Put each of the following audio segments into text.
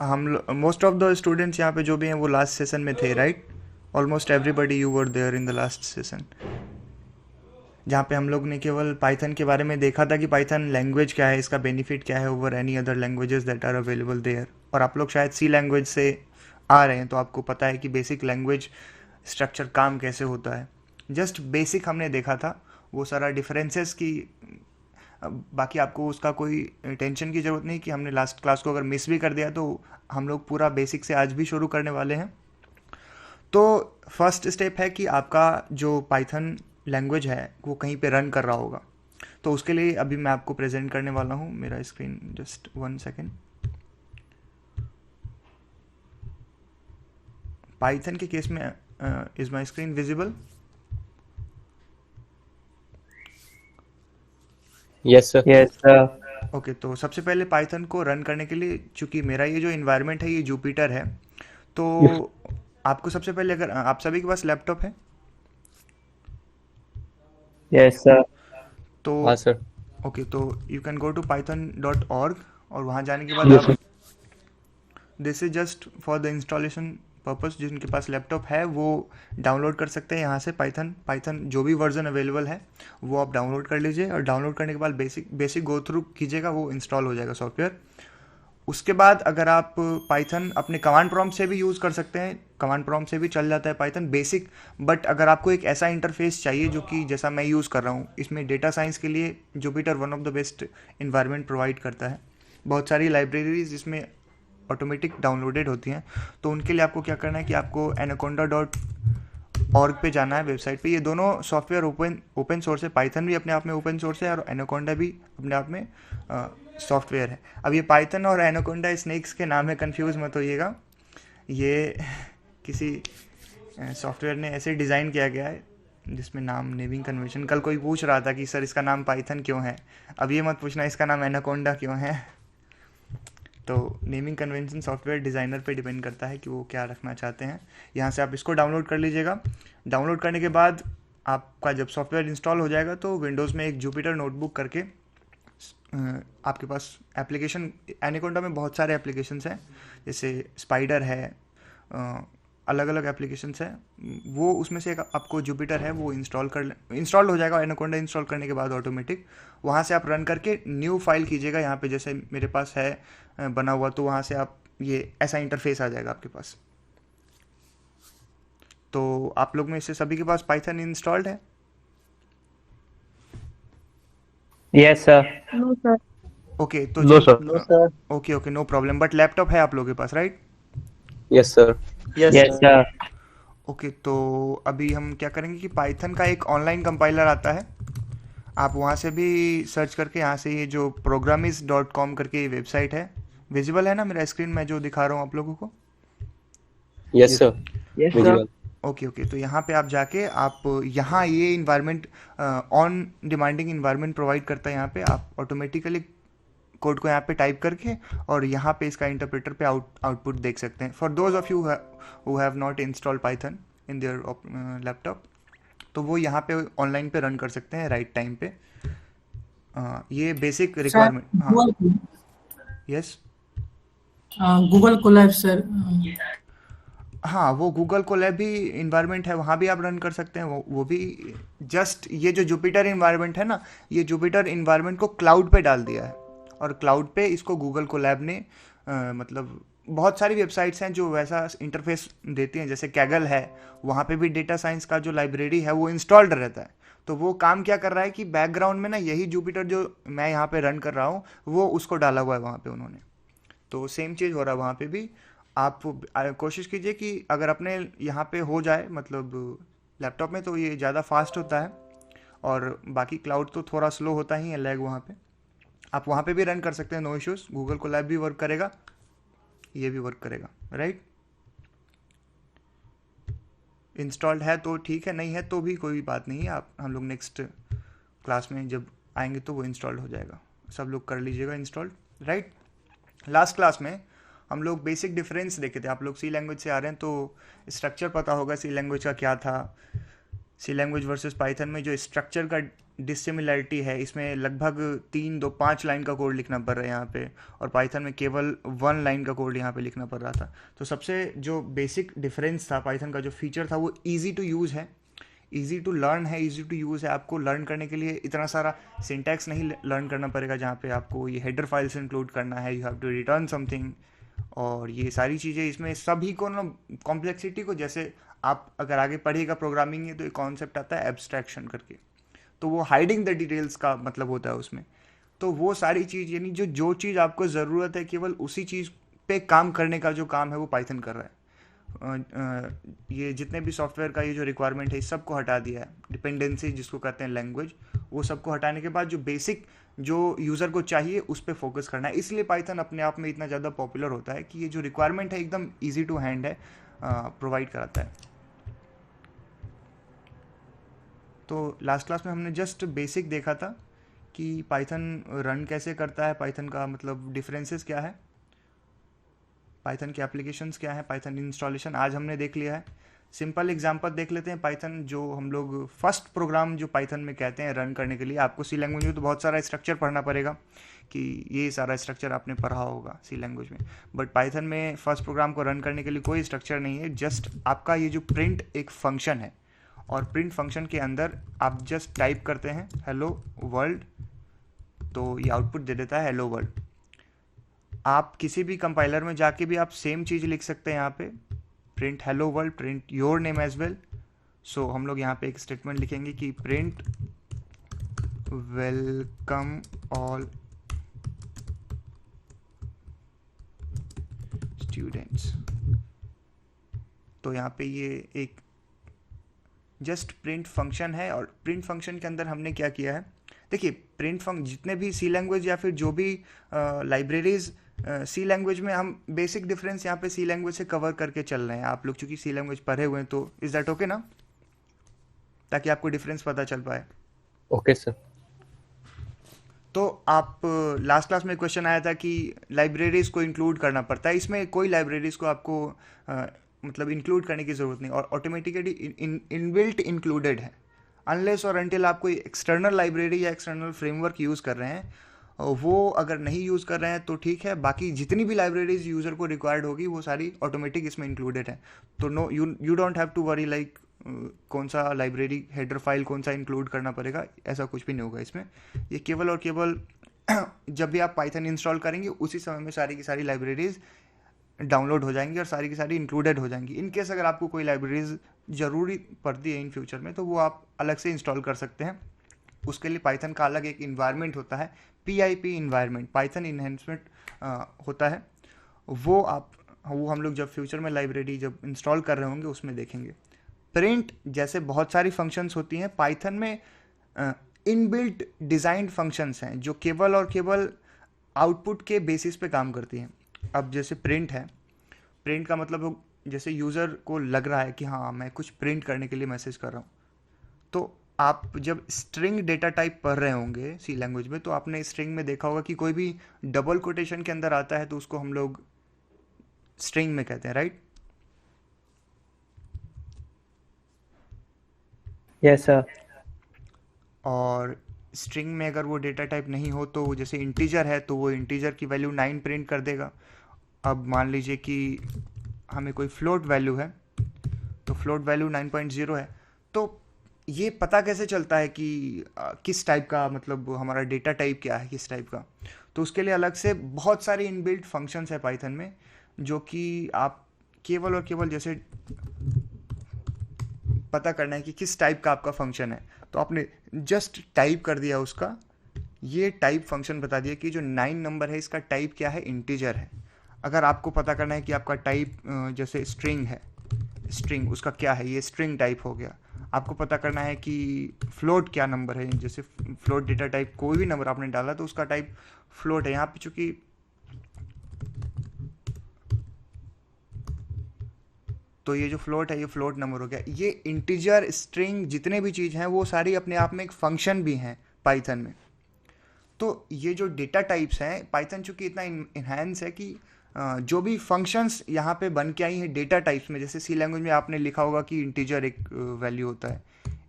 हम most of the students यहाँ पे जो भी हैं वो लास्ट सेशन में थे, right? Almost everybody you were there in the last session, जहाँ पे हम लोग ने केवल पाइथन के बारे में देखा था कि पाइथन लैंग्वेज क्या है, इसका बेनिफिट क्या है over any other languages that are available there. और आप लोग शायद सी लैंग्वेज से आ रहे हैं, तो आपको पता है कि बेसिक लैंग्वेज स्ट्रक्चर काम कैसे होता है। जस्ट बेसिक हमने देखा था, वो सारा डिफरेंसेस की बाकी आपको उसका कोई टेंशन की ज़रूरत नहीं कि हमने लास्ट क्लास को अगर मिस भी कर दिया तो हम लोग पूरा बेसिक से आज भी शुरू करने वाले हैं। तो फर्स्ट स्टेप है कि आपका जो पाइथन लैंग्वेज है वो कहीं पे रन कर रहा होगा। तो उसके लिए अभी मैं आपको प्रेजेंट करने वाला हूँ मेरा स्क्रीन, जस्ट 1 सेकेंड। पाइथन के केस में is my screen visible? Yes sir. Yes, sir. Okay, तो सबसे पहले पाइथन को रन करने के लिए, चूंकि मेरा ये जो इन्वायरमेंट है ये जुपिटर है, तो आपको सबसे पहले, अगर आप सभी के पास लैपटॉप है Yes, sir. तो हाँ सर। ओके, तो you can go to python.org, और वहाँ जाने के बाद Yes, आप, sir. This is just for the installation purpose, जिनके पास लैपटॉप है वो डाउनलोड कर सकते हैं यहाँ से पाइथन जो भी वर्जन अवेलेबल है वो आप डाउनलोड कर लीजिए। और डाउनलोड करने के बाद बेसिक बेसिक गो थ्रू कीजिएगा, वो इंस्टॉल हो जाएगा सॉफ्टवेयर। उसके बाद अगर आप पाइथन अपने कमांड प्रॉम्प्ट से भी यूज़ कर सकते हैं, कमांड प्रॉम्प्ट से भी चल जाता है पाइथन बेसिक। बट अगर आपको एक ऐसा इंटरफेस चाहिए जो कि जैसा मैं यूज़ कर रहा हूँ, इसमें डेटा साइंस के लिए Jupiter one of the best environment provide करता है। बहुत सारी लाइब्रेरीज इसमें ऑटोमेटिक डाउनलोडेड होती हैं। तो उनके लिए आपको क्या करना है कि आपको anaconda.org पे जाना है, वेबसाइट पे। ये दोनों सॉफ्टवेयर ओपन ओपन सोर्स है, पाइथन भी अपने आप में ओपन सोर्स है और एनाकोंडा भी अपने आप में सॉफ्टवेयर है। अब ये पाइथन और एनाकोंडा स्नेक्स के नाम है, कंफ्यूज मत होइएगा। ये किसी सॉफ्टवेयर ने ऐसे डिज़ाइन किया गया है जिसमें नाम नेमिंग कन्वेंशन, कल कोई पूछ रहा था कि सर इसका नाम पाइथन क्यों है, अब ये मत पूछना इसका नाम एनाकोंडा क्यों है। तो नेमिंग कन्वेंशन सॉफ्टवेयर डिज़ाइनर पे डिपेंड करता है कि वो क्या रखना चाहते हैं। यहाँ से आप इसको डाउनलोड कर लीजिएगा। डाउनलोड करने के बाद आपका जब सॉफ्टवेयर इंस्टॉल हो जाएगा तो विंडोज़ में एक जुपिटर नोटबुक करके आपके पास एप्लीकेशन, एनाकोंडा में बहुत सारे एप्लीकेशंस हैं, जैसे स्पाइडर है, अलग अलग एप्लीकेशंस हैं। वो उसमें से एक आपको जुपिटर है वो इंस्टॉल हो जाएगा। एनाकोंडा इंस्टॉल करने के बाद ऑटोमेटिक वहाँ से आप रन करके न्यू फाइल कीजिएगा। यहाँ पे जैसे मेरे पास है बना हुआ, तो वहाँ से आप, ये ऐसा इंटरफेस आ जाएगा आपके पास। तो आप लोग में से सभी के पास पाइथन इंस्टॉल्ड है? Yes, sir. No sir. Okay, तो नो जिन, sir. No, sir. Okay okay, no problem, but laptop है आप लोगों के पास, right? Yes sir. Yes, sir. Okay, तो अभी हम क्या करेंगे कि पाइथन का एक ऑनलाइन कंपाइलर आता है, आप वहाँ से भी सर्च करके, यहाँ से ये जो programmis.com करके ये वेबसाइट है, विजिबल है ना मेरा स्क्रीन में जो दिखा रहा हूँ आप लोगों को? Yes sir. Yes, sir. Visual. Okay okay, तो यहाँ पे आप जाके आप यहाँ ये environment on demanding environment provide करता है। यहाँ पे आप ऑटोमेटिकली कोड को यहाँ पे टाइप करके और यहाँ पे इसका इंटरप्रेटर पे आउटपुट देख सकते हैं। For those of you who have not install Python in their laptop, तो वो यहाँ पे ऑनलाइन पे रन कर सकते हैं राइट टाइम पे। ये बेसिक सर रिक्वायरमेंट। हाँ, Google yes. Google Colab sir. हाँ, वो गूगल कोलैब भी इन्वायरमेंट है, वहाँ भी आप रन कर सकते हैं। वो भी जस्ट, ये जो जुपिटर इन्वायरमेंट है ना, ये जुपिटर इन्वायरमेंट को क्लाउड पे डाल दिया है। और क्लाउड पे इसको गूगल कोलैब ने मतलब बहुत सारी वेबसाइट्स हैं जो वैसा इंटरफेस देती हैं, जैसे कैगल है, वहाँ पे भी डेटा साइंस का जो लाइब्रेरी है वो इंस्टॉल्ड रहता है। तो वो काम क्या कर रहा है कि बैकग्राउंड में ना यही जुपिटर जो मैं यहाँ पे रन कर रहा हूँ वो उसको डाला हुआ है वहाँ पे उन्होंने। तो सेम चीज़ हो रहा है वहाँ पे भी। आप कोशिश कीजिए कि अगर अपने यहाँ पे हो जाए, मतलब लैपटॉप में तो ये ज़्यादा फास्ट होता है, और बाकी क्लाउड तो थोड़ा स्लो होता ही है, लैग वहाँ पे। आप वहाँ पे भी रन कर सकते हैं, नो इश्यूज़। गूगल कोलैब भी वर्क करेगा, ये भी वर्क करेगा, राइट? इंस्टॉल्ड है तो ठीक है, नहीं है तो भी कोई बात नहीं है। आप, हम लोग नेक्स्ट क्लास में जब आएंगे तो वो इंस्टॉल्ड हो जाएगा। सब लोग कर लीजिएगा इंस्टॉल्ड, राइट? लास्ट क्लास में हम लोग बेसिक डिफरेंस देखे थे। आप लोग सी लैंग्वेज से आ रहे हैं तो स्ट्रक्चर पता होगा सी लैंग्वेज का क्या था। सी लैंग्वेज वर्सेस पाइथन में जो स्ट्रक्चर का डिसिमिलरिटी है, इसमें लगभग 3 2 5 लाइन का कोड लिखना पड़ रहा है यहाँ पे, और पाइथन में केवल 1 लाइन का कोड यहाँ पे लिखना पड़ रहा था। तो सबसे जो बेसिक डिफरेंस था पाइथन का, जो फीचर था, वो ईजी टू यूज़ है, ईजी टू लर्न है, ईजी टू यूज़ है। आपको लर्न करने के लिए इतना सारा सिंटैक्स नहीं लर्न करना पड़ेगा, जहाँ पे आपको ये हेडर फाइल्स इंक्लूड करना है, you have to return something, और ये सारी चीज़ें इसमें सभी को ना, कॉम्प्लेक्सिटी को, जैसे आप अगर आगे पढ़िएगा प्रोग्रामिंग है तो एक कॉन्सेप्ट आता है एब्स्ट्रैक्शन करके, तो वो हाइडिंग द डिटेल्स का मतलब होता है उसमें। तो वो सारी चीज़, यानी जो चीज़ आपको ज़रूरत है केवल उसी चीज़ पे काम करने का जो काम है वो पाइथन कर रहा है। ये जितने भी सॉफ्टवेयर का ये जो रिक्वायरमेंट है इस सब को हटा दिया है, डिपेंडेंसी जिसको कहते हैं लैंग्वेज, वो सबको हटाने के बाद जो बेसिक जो यूज़र को चाहिए उस पर फोकस करना है। इसलिए पाइथन अपने आप में इतना ज़्यादा पॉपुलर होता है कि ये जो रिक्वायरमेंट है एकदम ईजी टू हैंड है, प्रोवाइड कराता है। तो लास्ट क्लास में हमने जस्ट बेसिक देखा था कि पाइथन रन कैसे करता है, पाइथन का मतलब डिफरेंसेस क्या है, पाइथन के एप्लीकेशंस क्या है, पाइथन इंस्टॉलेशन आज हमने देख लिया है। सिंपल एग्जांपल देख लेते हैं। पाइथन जो हम लोग फर्स्ट प्रोग्राम जो पाइथन में कहते हैं रन करने के लिए, आपको सी लैंग्वेज में तो बहुत सारा स्ट्रक्चर पढ़ना पड़ेगा, कि ये सारा स्ट्रक्चर आपने पढ़ा होगा सी लैंग्वेज में, बट पाइथन में फर्स्ट प्रोग्राम को रन करने के लिए कोई स्ट्रक्चर नहीं है। जस्ट आपका ये जो प्रिंट एक फंक्शन है, और प्रिंट फंक्शन के अंदर आप जस्ट टाइप करते हैं हेलो वर्ल्ड, तो ये आउटपुट दे देता है हेलो वर्ल्ड। आप किसी भी कंपाइलर में जाके भी आप सेम चीज़ लिख सकते हैं यहाँ पे, print hello world, print your name as well. So हम लोग यहाँ पे एक स्टेटमेंट लिखेंगे कि प्रिंट वेलकम ऑल स्टूडेंट्स। तो यहाँ पे ये एक जस्ट प्रिंट फंक्शन है, और प्रिंट फंक्शन के अंदर हमने क्या किया है, देखिए प्रिंट फंक्शन जितने भी सी लैंग्वेज या फिर जो भी लाइब्रेरीज सी लैंग्वेज में, हम बेसिक डिफरेंस यहाँ पे सी लैंग्वेज से कवर करके चल रहे हैं। आप लोग चूंकि सी लैंग्वेज पढ़े हुए हैं तो इज दैट ओके ना, ताकि आपको डिफरेंस पता चल पाए। Okay sir. तो आप लास्ट क्लास में क्वेश्चन आया था कि लाइब्रेरीज को इंक्लूड करना पड़ता है, इसमें कोई लाइब्रेरीज को आपको मतलब इंक्लूड करने की ज़रूरत नहीं, और ऑटोमेटिकली इनबिल्ट इंक्लूडेड है। अनलेस और अनटिल आप कोई एक्सटर्नल लाइब्रेरी या एक्सटर्नल फ्रेमवर्क यूज़ कर रहे हैं, वो अगर नहीं यूज़ कर रहे हैं तो ठीक है, बाकी जितनी भी लाइब्रेरीज यूज़र को रिक्वायर्ड होगी वो सारी ऑटोमेटिक इसमें इंक्लूडेड है। तो no, you don't have to worry like कौन सा लाइब्रेरी हेडर फाइल कौन सा इंक्लूड करना पड़ेगा, ऐसा कुछ भी नहीं होगा इसमें। ये केवल और केवल जब भी आप पाइथन इंस्टॉल करेंगे उसी समय में सारी की सारी लाइब्रेरीज डाउनलोड हो जाएंगी और सारी की सारी इंक्लूडेड हो जाएंगी। इन केस अगर आपको कोई लाइब्रेरीज ज़रूरी पड़ती है इन फ्यूचर में, तो वो आप अलग से इंस्टॉल कर सकते हैं। उसके लिए पाइथन का अलग एक इन्वायरमेंट होता है, PIP इन्वायरमेंट, पाइथन इन्हेंसमेंट होता है। वो हम लोग जब फ्यूचर में लाइब्रेरी जब इंस्टॉल कर रहे होंगे उसमें देखेंगे। प्रिंट जैसे बहुत सारी फंक्शंस होती हैं पाइथन में, इनबिल्ट डिज़ाइंड फंक्शंस हैं जो केवल और केवल आउटपुट के बेसिस पे काम करती हैं। अब जैसे प्रिंट है, प्रिंट का मतलब जैसे यूज़र को लग रहा है कि हाँ मैं कुछ प्रिंट करने के लिए मैसेज कर रहा हूँ, तो आप जब स्ट्रिंग डेटा टाइप पढ़ रहे होंगे सी लैंग्वेज में, तो आपने स्ट्रिंग में देखा होगा कि कोई भी डबल कोटेशन के अंदर आता है तो उसको हम लोग स्ट्रिंग में कहते हैं, राइट? Yes, sir. और स्ट्रिंग में अगर वो डेटा टाइप नहीं हो, तो जैसे इंटीजर है तो वो इंटीजर की वैल्यू 9 प्रिंट कर देगा। अब मान लीजिए कि हमें कोई फ्लोट वैल्यू है, तो फ्लोट वैल्यू 9.0 है, तो ये पता कैसे चलता है कि किस टाइप का, मतलब हमारा डेटा टाइप क्या है, किस टाइप का? तो उसके लिए अलग से बहुत सारे इनबिल्ट फंक्शंस है पाइथन में, जो कि आप केवल और केवल जैसे पता करना है कि किस टाइप का आपका फंक्शन है, तो आपने जस्ट टाइप कर दिया उसका, ये टाइप फंक्शन बता दिया कि जो 9 नंबर है इसका टाइप क्या है, इंटीजर है। अगर आपको पता करना है कि आपका टाइप जैसे स्ट्रिंग है, स्ट्रिंग उसका क्या है, ये स्ट्रिंग टाइप हो गया। आपको पता करना है कि फ्लोट क्या नंबर है, जैसे फ्लोट डेटा टाइप कोई भी नंबर आपने डाला तो उसका टाइप फ्लोट है। यहाँ पे चूंकि तो ये जो फ्लोट है ये फ्लोट नंबर हो गया। ये इंटीजर, स्ट्रिंग, जितने भी चीज़ हैं वो सारी अपने आप में एक फंक्शन भी हैं पाइथन में। तो ये जो डेटा टाइप्स हैं, पाइथन चूंकि इतना इन्हांस है कि जो भी फंक्शंस यहाँ पे बन के आई हैं डेटा टाइप्स में, जैसे सी लैंग्वेज में आपने लिखा होगा कि इंटीजर एक वैल्यू होता है,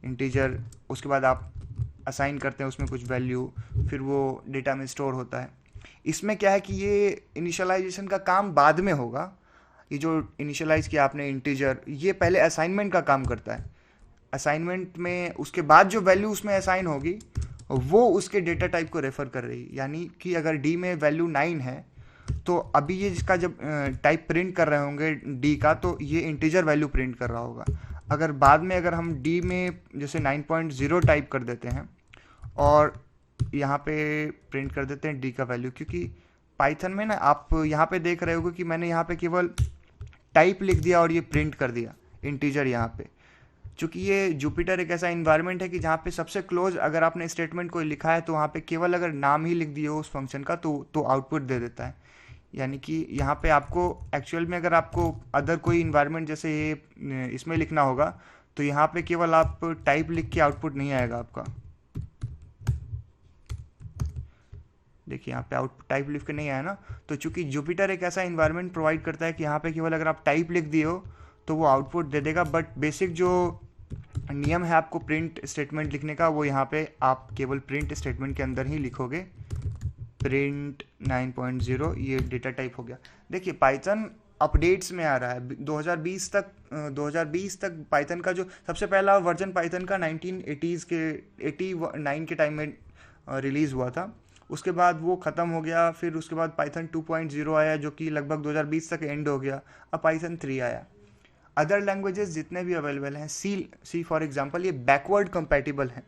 इंटीजर, उसके बाद आप असाइन करते हैं उसमें कुछ वैल्यू, फिर वो डेटा में स्टोर होता है। इसमें क्या है कि ये इनिशियलाइजेशन का काम बाद में होगा। ये जो इनिशियलाइज किया आपने इंटीजर, ये पहले असाइनमेंट का काम करता है। असाइनमेंट में उसके बाद जो वैल्यू उसमें असाइन होगी वो उसके डेटा टाइप को रेफर कर रही है। यानी कि अगर डी में वैल्यू 9 है तो अभी ये जिसका जब टाइप प्रिंट कर रहे होंगे डी का, तो ये इंटीजर वैल्यू प्रिंट कर रहा होगा। अगर बाद में अगर हम डी में जैसे 9.0 टाइप कर देते हैं और यहाँ पे प्रिंट कर देते हैं डी का वैल्यू, क्योंकि पाइथन में ना आप यहाँ पे देख रहे होगे कि मैंने यहाँ पे केवल टाइप लिख दिया और ये प्रिंट कर दिया इंटीजर यहाँ पे। चूँकि ये जुपिटर एक ऐसा इन्वायरमेंट है कि जहाँ पे सबसे क्लोज अगर आपने स्टेटमेंट कोई लिखा है तो वहाँ पे केवल अगर नाम ही लिख दिए हो उस फंक्शन का तो आउटपुट दे देता है। यानी कि यहाँ पे आपको एक्चुअल में अगर आपको अदर कोई इन्वायरमेंट जैसे ये इसमें लिखना होगा तो यहाँ पे केवल आप टाइप लिख के आउटपुट नहीं आएगा आपका। देखिए यहाँ पे आउटपुट टाइप लिख के नहीं आया ना, तो चूंकि जुपिटर एक ऐसा इन्वायरमेंट प्रोवाइड करता है कि यहाँ पे केवल अगर आप टाइप लिख दिए हो तो वो आउटपुट दे देगा। बट बेसिक जो नियम है आपको प्रिंट स्टेटमेंट लिखने का, वो यहाँ पे आप केवल प्रिंट स्टेटमेंट के अंदर ही लिखोगे। प्रिंट 9.0 ये डेटा टाइप हो गया। देखिए पाइथन अपडेट्स में आ रहा है 2020 तक पाइथन का जो सबसे पहला वर्जन पाइथन का 1980s के 89 के टाइम में रिलीज़ हुआ था। उसके बाद वो ख़त्म हो गया, फिर उसके बाद पाइथन 2.0 आया जो कि लगभग 2020 तक एंड हो गया। अब पाइथन 3 आया। अदर लैंग्वेजेस जितने भी अवेलेबल हैं, सी फॉर एग्जांपल, ये बैकवर्ड कंपैटिबल हैं।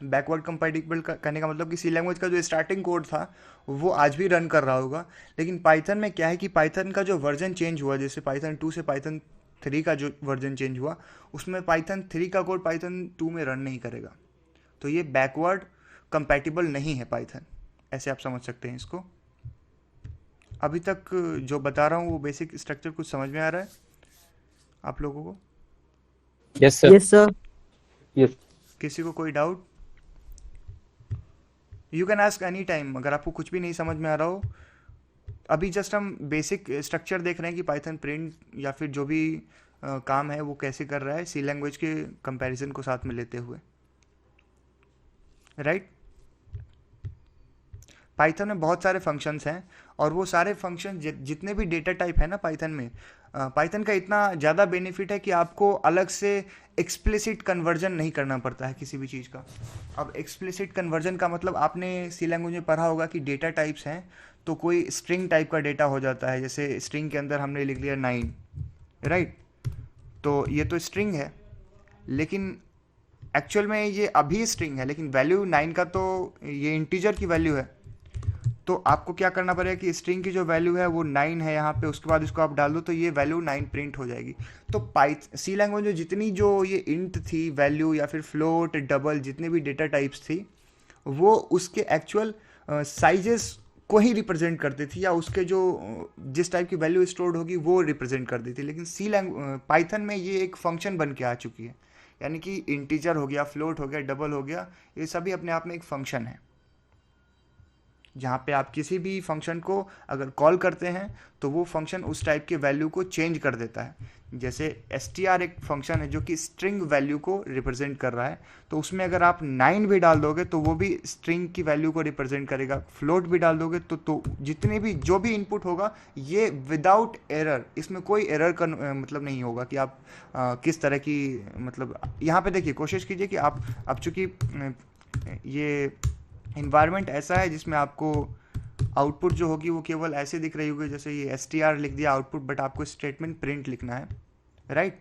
बैकवर्ड कंपैटिबल करने का मतलब कि सी लैंग्वेज का जो स्टार्टिंग कोड था वो आज भी रन कर रहा होगा। लेकिन पाइथन में क्या है कि पाइथन का जो वर्जन चेंज हुआ, जैसे पाइथन 2 से पाइथन 3 का जो वर्जन चेंज हुआ, उसमें पाइथन 3 का कोड पाइथन 2 में रन नहीं करेगा। तो ये बैकवर्ड कंपैटिबल नहीं है पाइथन, ऐसे आप समझ सकते हैं इसको। अभी तक जो बता रहा हूँ वो बेसिक स्ट्रक्चर कुछ समझ में आ रहा है आप लोगों को? Yes, sir. Yes, sir. Yes. किसी को कोई doubt? You can ask any time अगर आपको कुछ भी नहीं समझ में आ रहा हो। अभी जस्ट हम बेसिक स्ट्रक्चर देख रहे हैं कि पाइथन प्रिंट या फिर जो भी काम है वो कैसे कर रहा है सी लैंग्वेज के कंपैरिजन को साथ में लेते हुए, राइट? पाइथन में बहुत सारे फंक्शंस हैं और वो सारे फंक्शन जितने भी डेटा टाइप है ना पाइथन में, पाइथन का इतना ज़्यादा बेनिफिट है कि आपको अलग से एक्सप्लिसिट कन्वर्जन नहीं करना पड़ता है किसी भी चीज़ का। अब एक्सप्लिसिट कन्वर्जन का मतलब आपने सी लैंग्वेज में पढ़ा होगा कि डेटा टाइप्स हैं तो कोई स्ट्रिंग टाइप का डेटा हो जाता है। जैसे स्ट्रिंग के अंदर हमने लिख लिया 9, राइट? तो ये तो स्ट्रिंग है, लेकिन एक्चुअल में ये अभी स्ट्रिंग है, लेकिन वैल्यू 9 का तो ये इंटीजर की वैल्यू है। तो आपको क्या करना पड़ेगा कि स्ट्रिंग की जो वैल्यू है वो 9 है यहाँ पे, उसके बाद इसको आप डाल दो तो ये वैल्यू 9 प्रिंट हो जाएगी। तो सी लैंग्वेज में जितनी जो ये इंट थी वैल्यू या फिर फ्लोट डबल जितने भी डेटा टाइप्स थी वो उसके एक्चुअल साइजेस को ही रिप्रेजेंट करती थी, या उसके जो जिस टाइप की वैल्यू स्टोर्ड होगी वो रिप्रेजेंट कर दी थी। लेकिन पाइथन में ये एक फंक्शन बन के आ चुकी है, यानी कि इंटीजर हो गया, फ्लोट हो गया, डबल हो गया, ये सभी अपने आप में एक फंक्शन है जहाँ पे आप किसी भी फंक्शन को अगर कॉल करते हैं तो वो फंक्शन उस टाइप के वैल्यू को चेंज कर देता है। जैसे str एक फंक्शन है जो कि स्ट्रिंग वैल्यू को रिप्रेजेंट कर रहा है, तो उसमें अगर आप 9 भी डाल दोगे तो वो भी स्ट्रिंग की वैल्यू को रिप्रेजेंट करेगा। फ्लोट भी डाल दोगे तो जितने भी जो भी इनपुट होगा ये विदाउट एरर, इसमें कोई एरर का मतलब नहीं होगा कि आप किस तरह की, मतलब यहाँ पे देखिए कोशिश कीजिए कि आप चूँकि ये इन्वायरमेंट ऐसा है जिसमें आपको आउटपुट जो होगी वो केवल ऐसे दिख रही होगी, जैसे ये str लिख दिया आउटपुट, बट आपको स्टेटमेंट प्रिंट लिखना है, राइट?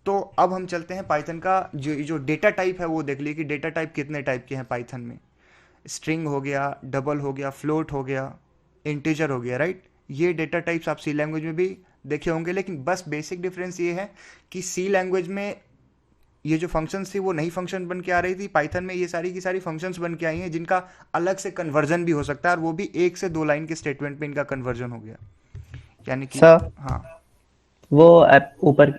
तो अब हम चलते हैं पाइथन का जो डेटा टाइप है वो देख लिए कि डेटा टाइप कितने टाइप के हैं पाइथन में। स्ट्रिंग हो गया, डबल हो गया, फ्लोट हो गया, इंटीजर हो गया, राइट? ये डेटा टाइप्स आप सी लैंग्वेज में भी देखे होंगे, लेकिन बस बेसिक डिफरेंस ये है कि सी लैंग्वेज में ये जो फंक्शंस थी वो नई फंक्शन बन के आ रही थी। पाइथन में ये सारी की सारी फंक्शंस बन के आई हैं जिनका अलग से कन्वर्जन भी हो सकता है, और वो भी 1 से 2 लाइन के स्टेटमेंट में इनका कन्वर्जन हो गया। यानी कि हाँ, वो ऊपर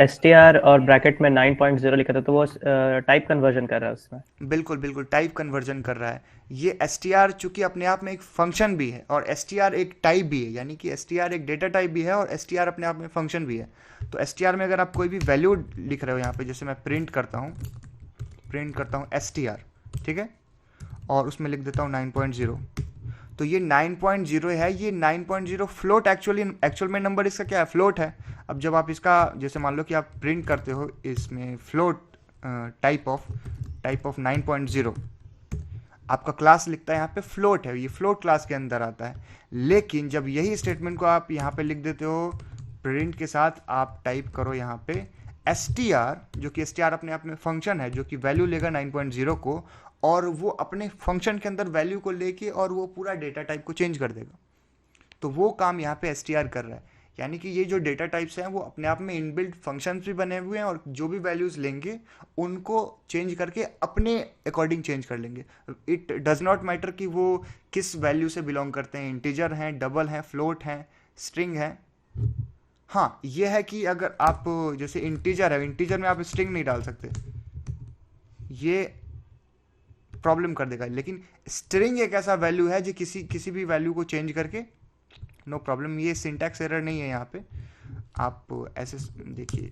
str और ब्रैकेट में 9.0 लिखा था तो वो टाइप कन्वर्जन कर रहा है उसमें। बिल्कुल बिल्कुल टाइप कन्वर्जन कर रहा है। ये str चूंकि अपने आप में एक फंक्शन भी है और str एक टाइप भी है, यानी कि str एक डेटा टाइप भी है और str अपने आप में फंक्शन भी है। तो str में अगर आप कोई भी वैल्यू लिख रहे हो यहाँ पे, जैसे मैं प्रिंट करता हूँ str, ठीक है, और उसमें लिख देता हूँ 9.0। तो ये 9.0 है, ये 9.0 फ्लोट एक्चुअल में नंबर इसका क्या है, फ्लोट है। अब जब आप इसका जैसे मान लो कि आप प्रिंट करते हो इसमें फ्लोट टाइप ऑफ 9.0, आपका क्लास लिखता है यहाँ पे फ्लोट है, ये फ्लोट क्लास के अंदर आता है। लेकिन जब यही स्टेटमेंट को आप यहाँ पे लिख देते हो प्रिंट के साथ, आप टाइप करो यहाँ पे str, जो कि str अपने आप में फंक्शन है जो कि वैल्यू लेगा 9.0 को, और वो अपने फंक्शन के अंदर वैल्यू को लेके और वो पूरा डेटा टाइप को चेंज कर देगा। तो वो काम यहाँ पे str कर रहा है, यानी कि ये जो डेटा टाइप्स हैं वो अपने आप में इनबिल्ट फंक्शंस भी बने हुए हैं, और जो भी वैल्यूज लेंगे उनको चेंज करके अपने अकॉर्डिंग चेंज कर लेंगे। इट डज नॉट मैटर कि वो किस वैल्यू से बिलोंग करते हैं, इंटीजर हैं, डबल हैं, फ्लोट हैं, स्ट्रिंग है। हाँ, ये है कि अगर आप जैसे इंटीजर है, इंटीजर में आप स्ट्रिंग नहीं डाल सकते, ये प्रॉब्लम कर देगा। लेकिन स्ट्रिंग एक ऐसा वैल्यू है जो किसी भी वैल्यू को चेंज करके, नो प्रॉब्लम, ये सिंटैक्स एरर नहीं है यहाँ पे। आप ऐसे देखिए,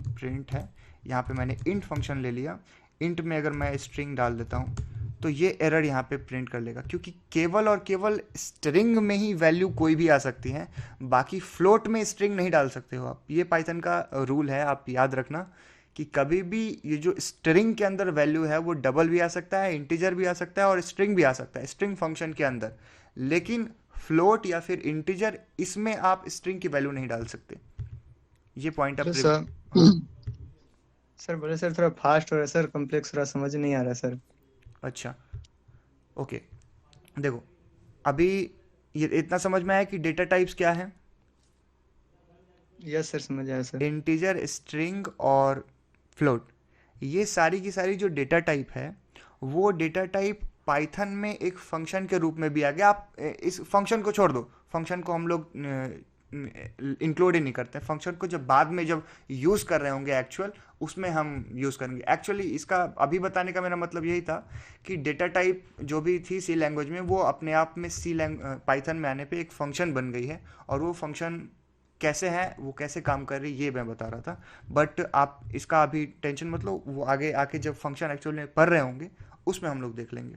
प्रिंट है, यहाँ पे मैंने इंट फंक्शन ले लिया, इंट में अगर मैं स्ट्रिंग डाल देता हूँ तो ये एरर यहाँ पे प्रिंट कर लेगा, क्योंकि केवल और केवल स्ट्रिंग में ही वैल्यू कोई भी आ सकती है, बाकी फ्लोट में स्ट्रिंग नहीं डाल सकते हो आप। ये पाइथन का रूल है, आप याद रखना कि कभी भी ये जो स्ट्रिंग के अंदर वैल्यू है वो डबल भी आ सकता है, इंटीजर भी आ सकता है, और स्ट्रिंग भी आ सकता है स्ट्रिंग फंक्शन के अंदर। लेकिन फ्लोट या फिर इंटीजर, इसमें आप स्ट्रिंग की वैल्यू नहीं डाल सकते। ये पॉइंट आप सर सर बोले सर थोड़ा फास्ट हो रहा है सर, कॉम्प्लेक्स थोड़ा समझ नहीं आ रहा है सर। अच्छा, ओके, देखो अभी ये इतना समझ में आया कि डेटा टाइप्स क्या है, यस सर, समझ आया सर। इंटीजर, स्ट्रिंग और फ्लोट। ये सारी की सारी जो डेटा टाइप है, वो डेटा टाइप पाइथन में एक फंक्शन के रूप में भी आ गया। आप इस फंक्शन को छोड़ दो, फंक्शन को हम लोग इंक्लूड ही नहीं करते, फंक्शन को जब बाद में जब यूज़ कर रहे होंगे एक्चुअल, उसमें हम यूज़ करेंगे। एक्चुअली इसका अभी बताने का मेरा मतलब यही था कि डेटा टाइप जो भी थी सी लैंग्वेज में, वो अपने आप में पाइथन में आने पे एक फंक्शन बन गई है, और वो फंक्शन कैसे है, वो कैसे काम कर रही है, ये मैं बता रहा था। बट आप इसका अभी टेंशन मत लो, वो आगे आके जब फंक्शन एक्चुअल में पढ़ रहे होंगे उसमें हम लोग देख लेंगे।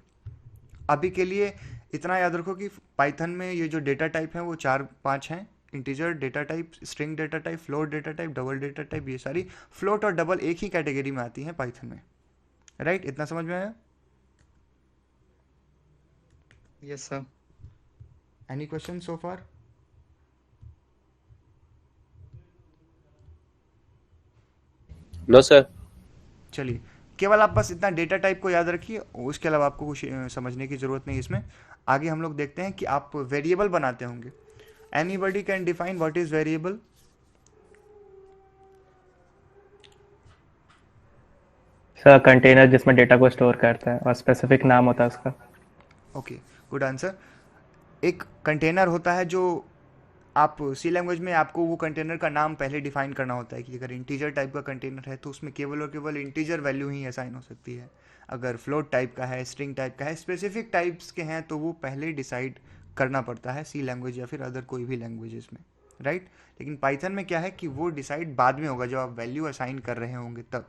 अभी के लिए इतना याद रखो कि पाइथन में ये जो डेटा टाइप हैं वो 4-5 हैं, integer data type, string data type, float data type, double data type. ये सारी फ्लोट और डबल एक ही कैटेगरी में आती हैं पाइथन में, राइट? इतना समझ में आया? Yes sir. Any question so far? No sir. चलिए, केवल आप बस इतना डेटा टाइप को याद रखिए, उसके अलावा आपको कुछ समझने की ज़रूरत नहीं इसमें। आगे हम लोग देखते हैं कि आप वेरिएबल बनाते होंगे। Anybody can define what is variable? Sir container जिसमें डेटा को स्टोर करता है और स्पेसिफिक नाम होता है उसका। Okay, good answer. एक कंटेनर होता है जो आप सी लैंग्वेज में आपको वो कंटेनर का नाम पहले डिफाइन करना होता है कि अगर इंटीजर टाइप का कंटेनर है तो उसमें केवल और केवल इंटीजर वैल्यू ही असाइन हो सकती है। अगर फ्लोट टाइप का है, स्ट्रिंग टाइप का है, स्पेसिफिक टाइप्स के हैं, तो वो पहले डिसाइड करना पड़ता है सी लैंग्वेज या फिर अदर कोई भी लैंग्वेजेस में, राइट? लेकिन पाइथन में क्या है कि वो डिसाइड बाद में होगा, जब आप वैल्यू असाइन कर रहे होंगे तब।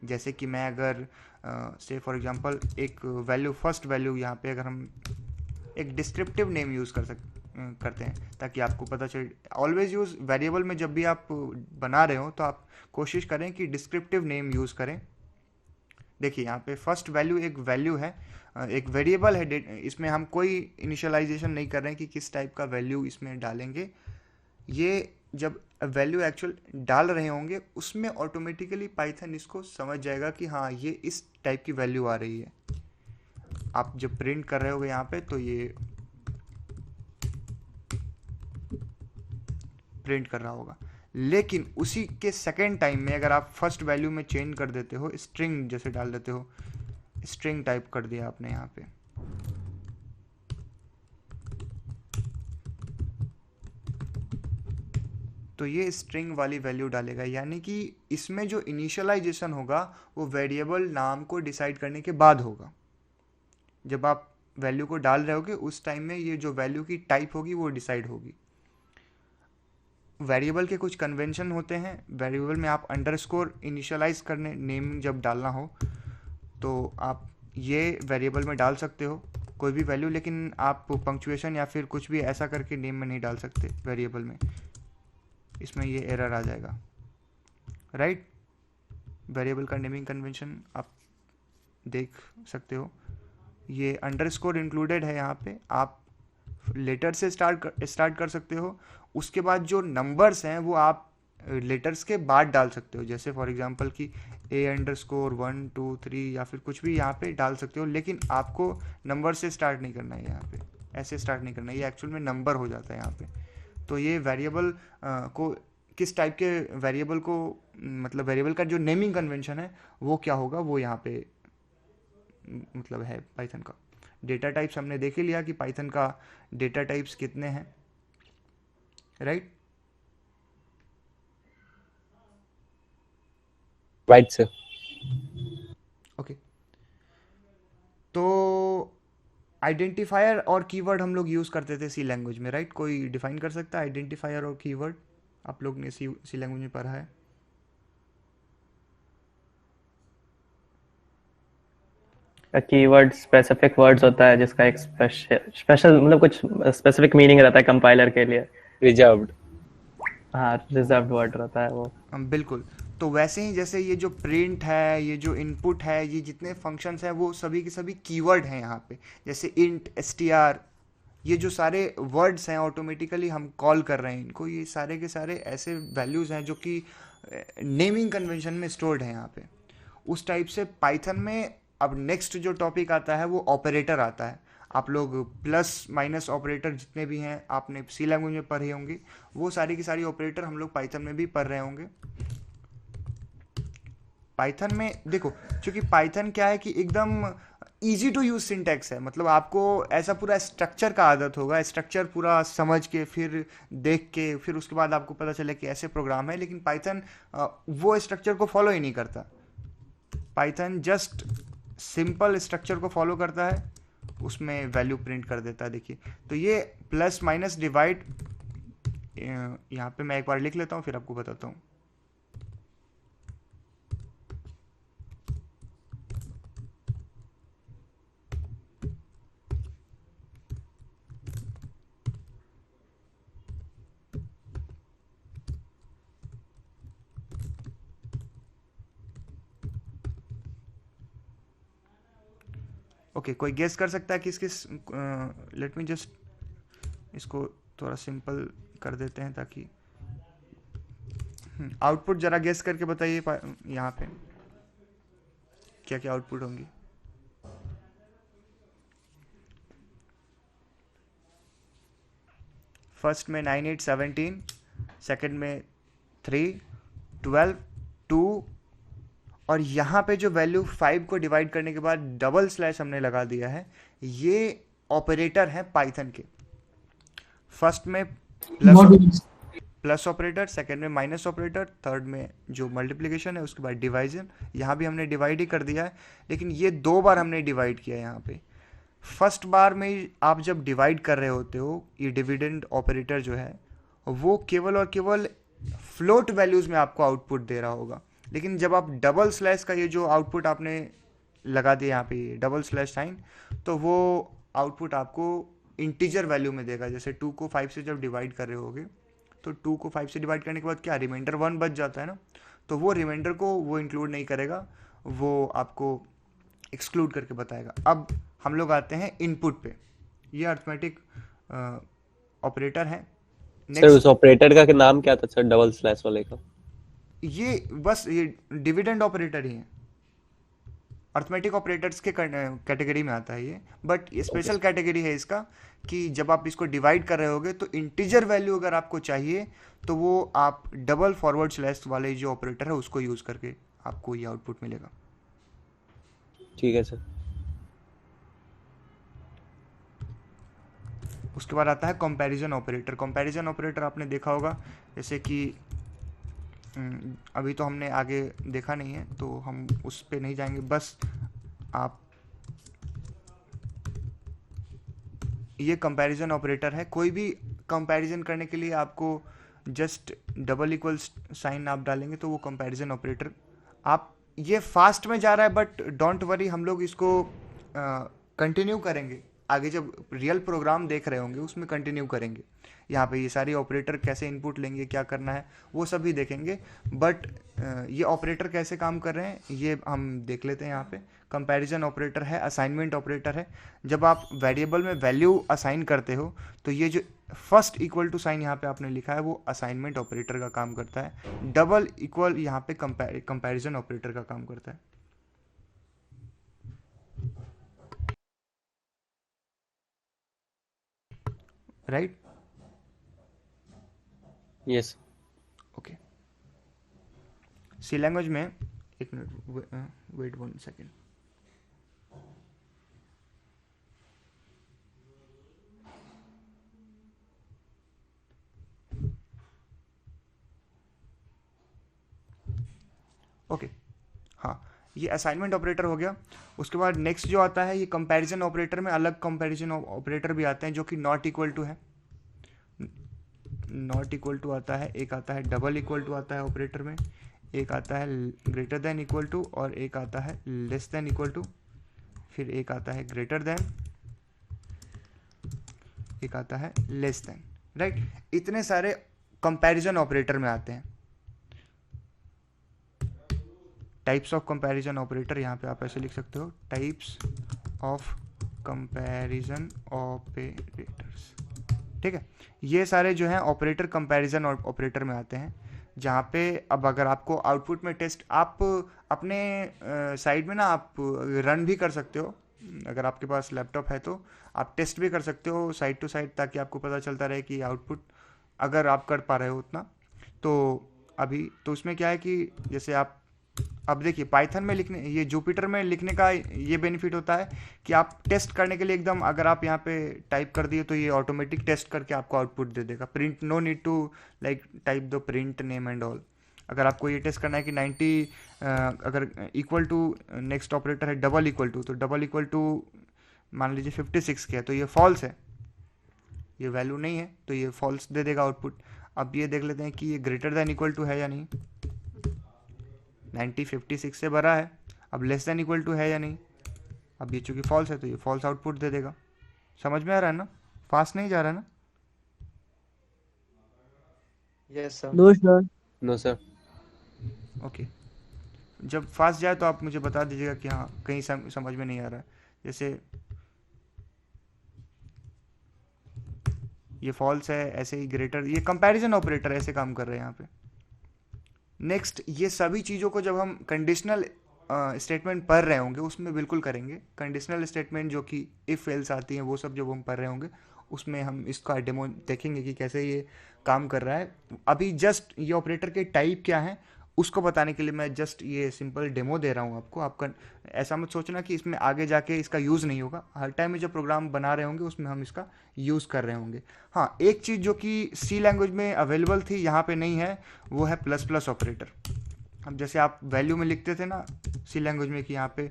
जैसे कि मैं अगर से फॉर एग्जांपल एक वैल्यू, फर्स्ट वैल्यू यहाँ पे अगर हम एक डिस्क्रिप्टिव नेम यूज़ करते हैं ताकि आपको पता चले। ऑलवेज यूज़ वेरिएबल में जब भी आप बना रहे हो तो आप कोशिश करें कि डिस्क्रिप्टिव नेम यूज़ करें। देखिए यहाँ पे फर्स्ट वैल्यू एक वैल्यू है, एक वेरिएबल है, इसमें हम कोई इनिशियलाइजेशन नहीं कर रहे हैं कि किस टाइप का वैल्यू इसमें डालेंगे। ये जब वैल्यू एक्चुअल डाल रहे होंगे उसमें ऑटोमेटिकली पाइथन इसको समझ जाएगा कि हाँ ये इस टाइप की वैल्यू आ रही है। आप जब प्रिंट कर रहे होगे यहाँ पे तो ये प्रिंट कर रहा होगा, लेकिन उसी के सेकेंड टाइम में अगर आप फर्स्ट वैल्यू में चेंज कर देते हो, स्ट्रिंग जैसे डाल देते हो, स्ट्रिंग टाइप कर दिया आपने यहाँ पे, तो ये स्ट्रिंग वाली वैल्यू डालेगा। यानी कि इसमें जो इनिशियलाइजेशन होगा वो वेरिएबल नाम को डिसाइड करने के बाद होगा। जब आप वैल्यू को डाल रहे होगे उस टाइम में ये जो वैल्यू की टाइप होगी वो डिसाइड होगी। वेरिएबल के कुछ कन्वेंशन होते हैं। वेरिएबल में आप अंडरस्कोर इनिशियलाइज करने, नेम जब डालना हो तो आप ये वेरिएबल में डाल सकते हो कोई भी वैल्यू, लेकिन आप पंक्चुएशन या फिर कुछ भी ऐसा करके नेम में नहीं डाल सकते वेरिएबल में, इसमें ये एरर आ जाएगा, राइट। वेरिएबल का नेमिंग कन्वेंशन आप देख सकते हो, ये अंडरस्कोर इंक्लूडेड है यहाँ पे। आप लेटर से स्टार्ट कर सकते हो, उसके बाद जो नंबर्स हैं वो आप लेटर्स के बाद डाल सकते हो, जैसे फॉर एग्जांपल कि A_1 2 3 या फिर कुछ भी यहाँ पे डाल सकते हो, लेकिन आपको नंबर से स्टार्ट नहीं करना है, यहाँ पे ऐसे स्टार्ट नहीं करना है, ये एक्चुअल में नंबर हो जाता है यहाँ पे। तो ये वेरिएबल को किस टाइप के वेरिएबल को, मतलब वेरिएबल का जो नेमिंग कन्वेंशन है वो क्या होगा, वो यहाँ पे मतलब है पाइथन का। डेटा टाइप्स हमने देख ही लिया कि पाइथन का डेटा टाइप्स कितने हैं, राइट। Right sir. ओके, तो आइडेंटिफायर और कीवर्ड हम लोग यूज़ करते थे सी लैंग्वेज में, राइट। कोई डिफाइन कर सकता है आइडेंटिफायर और कीवर्ड? आप लोग ने सी लैंग्वेज में पढ़ा है। कीवर्ड स्पेसिफिक वर्ड्स होता है जिसका एक स्पेशल मतलब कुछ स्पेसिफिक मीनिंग रहता है कंपाइलर के लिए। रिजर्व्ड। हाँ, रिजर्व्ड वर्ड रहता है वो। बिल्कुल। तो वैसे ही जैसे ये जो प्रिंट है, ये जो इनपुट है, ये जितने फंक्शंस हैं वो सभी के सभी कीवर्ड हैं यहाँ पे। जैसे इंट, str, ये जो सारे वर्ड्स हैं ऑटोमेटिकली हम कॉल कर रहे हैं इनको, ये सारे के सारे ऐसे वैल्यूज़ हैं जो कि नेमिंग कन्वेंशन में स्टोर्ड हैं यहाँ पे। उस टाइप से पाइथन में अब नेक्स्ट जो टॉपिक आता है वो ऑपरेटर आता है। आप लोग प्लस माइनस ऑपरेटर जितने भी हैं आपने सी लैंग्वेज में पढ़े होंगे, वो सारी की सारी ऑपरेटर हम लोग पाइथन में भी पढ़ रहे होंगे। पाइथन में देखो, क्योंकि पाइथन क्या है कि एकदम इजी टू यूज सिंटैक्स है, मतलब आपको ऐसा पूरा स्ट्रक्चर का आदत होगा, स्ट्रक्चर पूरा समझ के फिर देख के फिर उसके बाद आपको पता चले कि ऐसे प्रोग्राम है। लेकिन पाइथन वो स्ट्रक्चर को फॉलो ही नहीं करता। पाइथन जस्ट सिंपल स्ट्रक्चर को फॉलो करता है, उसमें वैल्यू प्रिंट कर देता है। देखिए, तो ये प्लस माइनस डिवाइड यहाँ पे मैं एक बार लिख लेता हूँ फिर आपको बताता हूँ। ओके, कोई गेस कर सकता है किस किस? लेट मी जस्ट इसको थोड़ा सिंपल कर देते हैं ताकि आउटपुट जरा गेस करके बताइए यहाँ पे क्या क्या आउटपुट होंगी। फर्स्ट में 9 8 17, सेकंड में 3 12 2, और यहाँ पे जो वैल्यू 5 को डिवाइड करने के बाद डबल स्लैश हमने लगा दिया है, ये ऑपरेटर है पाइथन के। फर्स्ट में प्लस ऑपरेटर, सेकंड में माइनस ऑपरेटर, थर्ड में जो मल्टीप्लिकेशन है, उसके बाद डिवाइजन। यहाँ भी हमने डिवाइड ही कर दिया है, लेकिन ये 2 बार हमने डिवाइड किया है यहाँ पे। फर्स्ट बार में आप जब डिवाइड कर रहे होते हो, ये डिविडेंड ऑपरेटर जो है वो केवल और केवल फ्लोट वैल्यूज में आपको आउटपुट दे रहा होगा। लेकिन जब आप डबल स्लैश का ये जो आउटपुट आपने लगा दिया यहाँ पे डबल स्लैश साइन, तो वो आउटपुट आपको इंटीजर वैल्यू में देगा। जैसे 2 को 5 से जब डिवाइड कर रहे होगे तो 2 को 5 से डिवाइड करने के बाद क्या रिमाइंडर 1 बच जाता है ना, तो वो रिमाइंडर को वो इंक्लूड नहीं करेगा, वो आपको एक्सक्लूड करके बताएगा। अब हम लोग आते हैं इनपुट पे। ये अर्थमेटिक ऑपरेटर है। सर उस ऑपरेटर का नाम क्या था सर, डबल स्लैश वाले का? ये बस ये डिविडेंड ऑपरेटर ही है, अर्थमेटिक ऑपरेटर्स के कैटेगरी में आता है ये, बट स्पेशल कैटेगरी है इसका कि जब आप इसको डिवाइड कर रहे होगे तो इंटीजर वैल्यू अगर आपको चाहिए तो वो आप डबल फॉरवर्ड स्लैश वाले जो ऑपरेटर है उसको यूज करके आपको ये आउटपुट मिलेगा। ठीक है सर। उसके बाद आता है कंपैरिजन ऑपरेटर। कंपैरिजन ऑपरेटर आपने देखा होगा, जैसे कि अभी तो हमने आगे देखा नहीं है तो हम उस पे नहीं जाएंगे, बस आप ये कंपैरिजन ऑपरेटर है। कोई भी कंपैरिजन करने के लिए आपको जस्ट डबल इक्वल साइन आप डालेंगे तो वो कंपैरिजन ऑपरेटर। आप ये फास्ट में जा रहा है बट डोंट वरी, हम लोग इसको कंटिन्यू करेंगे, आगे जब रियल प्रोग्राम देख रहे होंगे उसमें कंटिन्यू करेंगे। यहाँ पे ये सारी ऑपरेटर कैसे इनपुट लेंगे, क्या करना है, वो सभी देखेंगे। बट ये ऑपरेटर कैसे काम कर रहे हैं ये हम देख लेते हैं। यहाँ पे कंपैरिजन ऑपरेटर है, असाइनमेंट ऑपरेटर है। जब आप वेरिएबल में वैल्यू असाइन करते हो तो ये जो फर्स्ट इक्वल टू साइन यहाँ पे आपने लिखा है वो असाइनमेंट ऑपरेटर का काम करता है। डबल इक्वल यहाँ पे कंपैरिजन ऑपरेटर का काम करता है। राइट? यस। ओके। सी लैंग्वेज में एक मिनट, वेट 1 सेकेंड। ओके, हाँ, ये असाइनमेंट ऑपरेटर हो गया। उसके बाद नेक्स्ट जो आता है ये कंपैरिजन ऑपरेटर में अलग कंपैरिजन ऑपरेटर भी आते हैं जो कि नॉट इक्वल टू है। नॉट इक्वल टू आता है, एक आता है डबल इक्वल टू आता है ऑपरेटर में, एक आता है ग्रेटर देन इक्वल टू, और एक आता है लेस देन इक्वल टू, फिर एक आता है ग्रेटर देन, एक आता है लेस देन। राइट? इतने सारे कंपैरिजन ऑपरेटर में आते हैं। टाइप्स ऑफ कंपैरिजन ऑपरेटर यहाँ पे आप ऐसे लिख सकते हो, टाइप्स ऑफ कंपैरिजन ऑपरेटर्स। ठीक है? ये सारे जो हैं ऑपरेटर कंपैरिजन ऑपरेटर में आते हैं, जहाँ पे अब अगर आपको आउटपुट में टेस्ट, आप अपने साइड में ना आप रन भी कर सकते हो। अगर आपके पास लैपटॉप है तो आप टेस्ट भी कर सकते हो साइड टू साइड, ताकि आपको पता चलता रहे कि आउटपुट अगर आप कर पा रहे हो उतना। तो अभी तो उसमें क्या है कि जैसे आप अब देखिए पाइथन में लिखने, ये जुपिटर में लिखने का ये बेनिफिट होता है कि आप टेस्ट करने के लिए एकदम, अगर आप यहाँ पे टाइप कर दिए तो ये ऑटोमेटिक टेस्ट करके आपको आउटपुट दे देगा। Print, no need to like type the print name and all. अगर आपको ये टेस्ट करना है कि 90 अगर इक्वल टू नेक्स्ट ऑपरेटर है डबल इक्वल टू, तो डबल इक्वल टू मान लीजिए 56 के है तो ये फॉल्स है, ये वैल्यू नहीं है, तो ये फॉल्स दे देगा आउटपुट। अब ये देख लेते हैं कि ये ग्रेटर देन इक्वल टू है या नहीं। 90 56 से बड़ा है। अब लेस देन इक्वल टू है या नहीं। अब ये चूंकि फॉल्स है तो ये फॉल्स आउटपुट दे देगा। समझ में आ रहा है ना? फास्ट नहीं जा रहा ना? Yes sir. No sir. No sir. Okay, जब फास्ट जाए तो आप मुझे बता दीजिएगा कि हाँ कहीं समझ में नहीं आ रहा है। जैसे ये फॉल्स है, ऐसे ही ग्रेटर, ये कंपैरिजन ऑपरेटर ऐसे काम कर रहे हैं यहाँ पे। नेक्स्ट, ये सभी चीज़ों को जब हम कंडीशनल स्टेटमेंट पढ़ रहे होंगे उसमें बिल्कुल करेंगे। कंडीशनल स्टेटमेंट जो कि इफ़ एल्स आती हैं वो सब जब हम पढ़ रहे होंगे उसमें हम इसका डेमो देखेंगे कि कैसे ये काम कर रहा है। अभी जस्ट ये ऑपरेटर के टाइप क्या है उसको बताने के लिए मैं जस्ट ये सिंपल डेमो दे रहा हूँ आपको। आपका ऐसा मत सोचना कि इसमें आगे जाके इसका यूज़ नहीं होगा। हर टाइम में जब प्रोग्राम बना रहे होंगे उसमें हम इसका यूज़ कर रहे होंगे। हाँ, एक चीज़ जो कि सी लैंग्वेज में अवेलेबल थी यहाँ पे नहीं है, वो है प्लस प्लस ऑपरेटर। अब जैसे आप वैल्यू में लिखते थे ना सी लैंग्वेज में कि यहाँ पे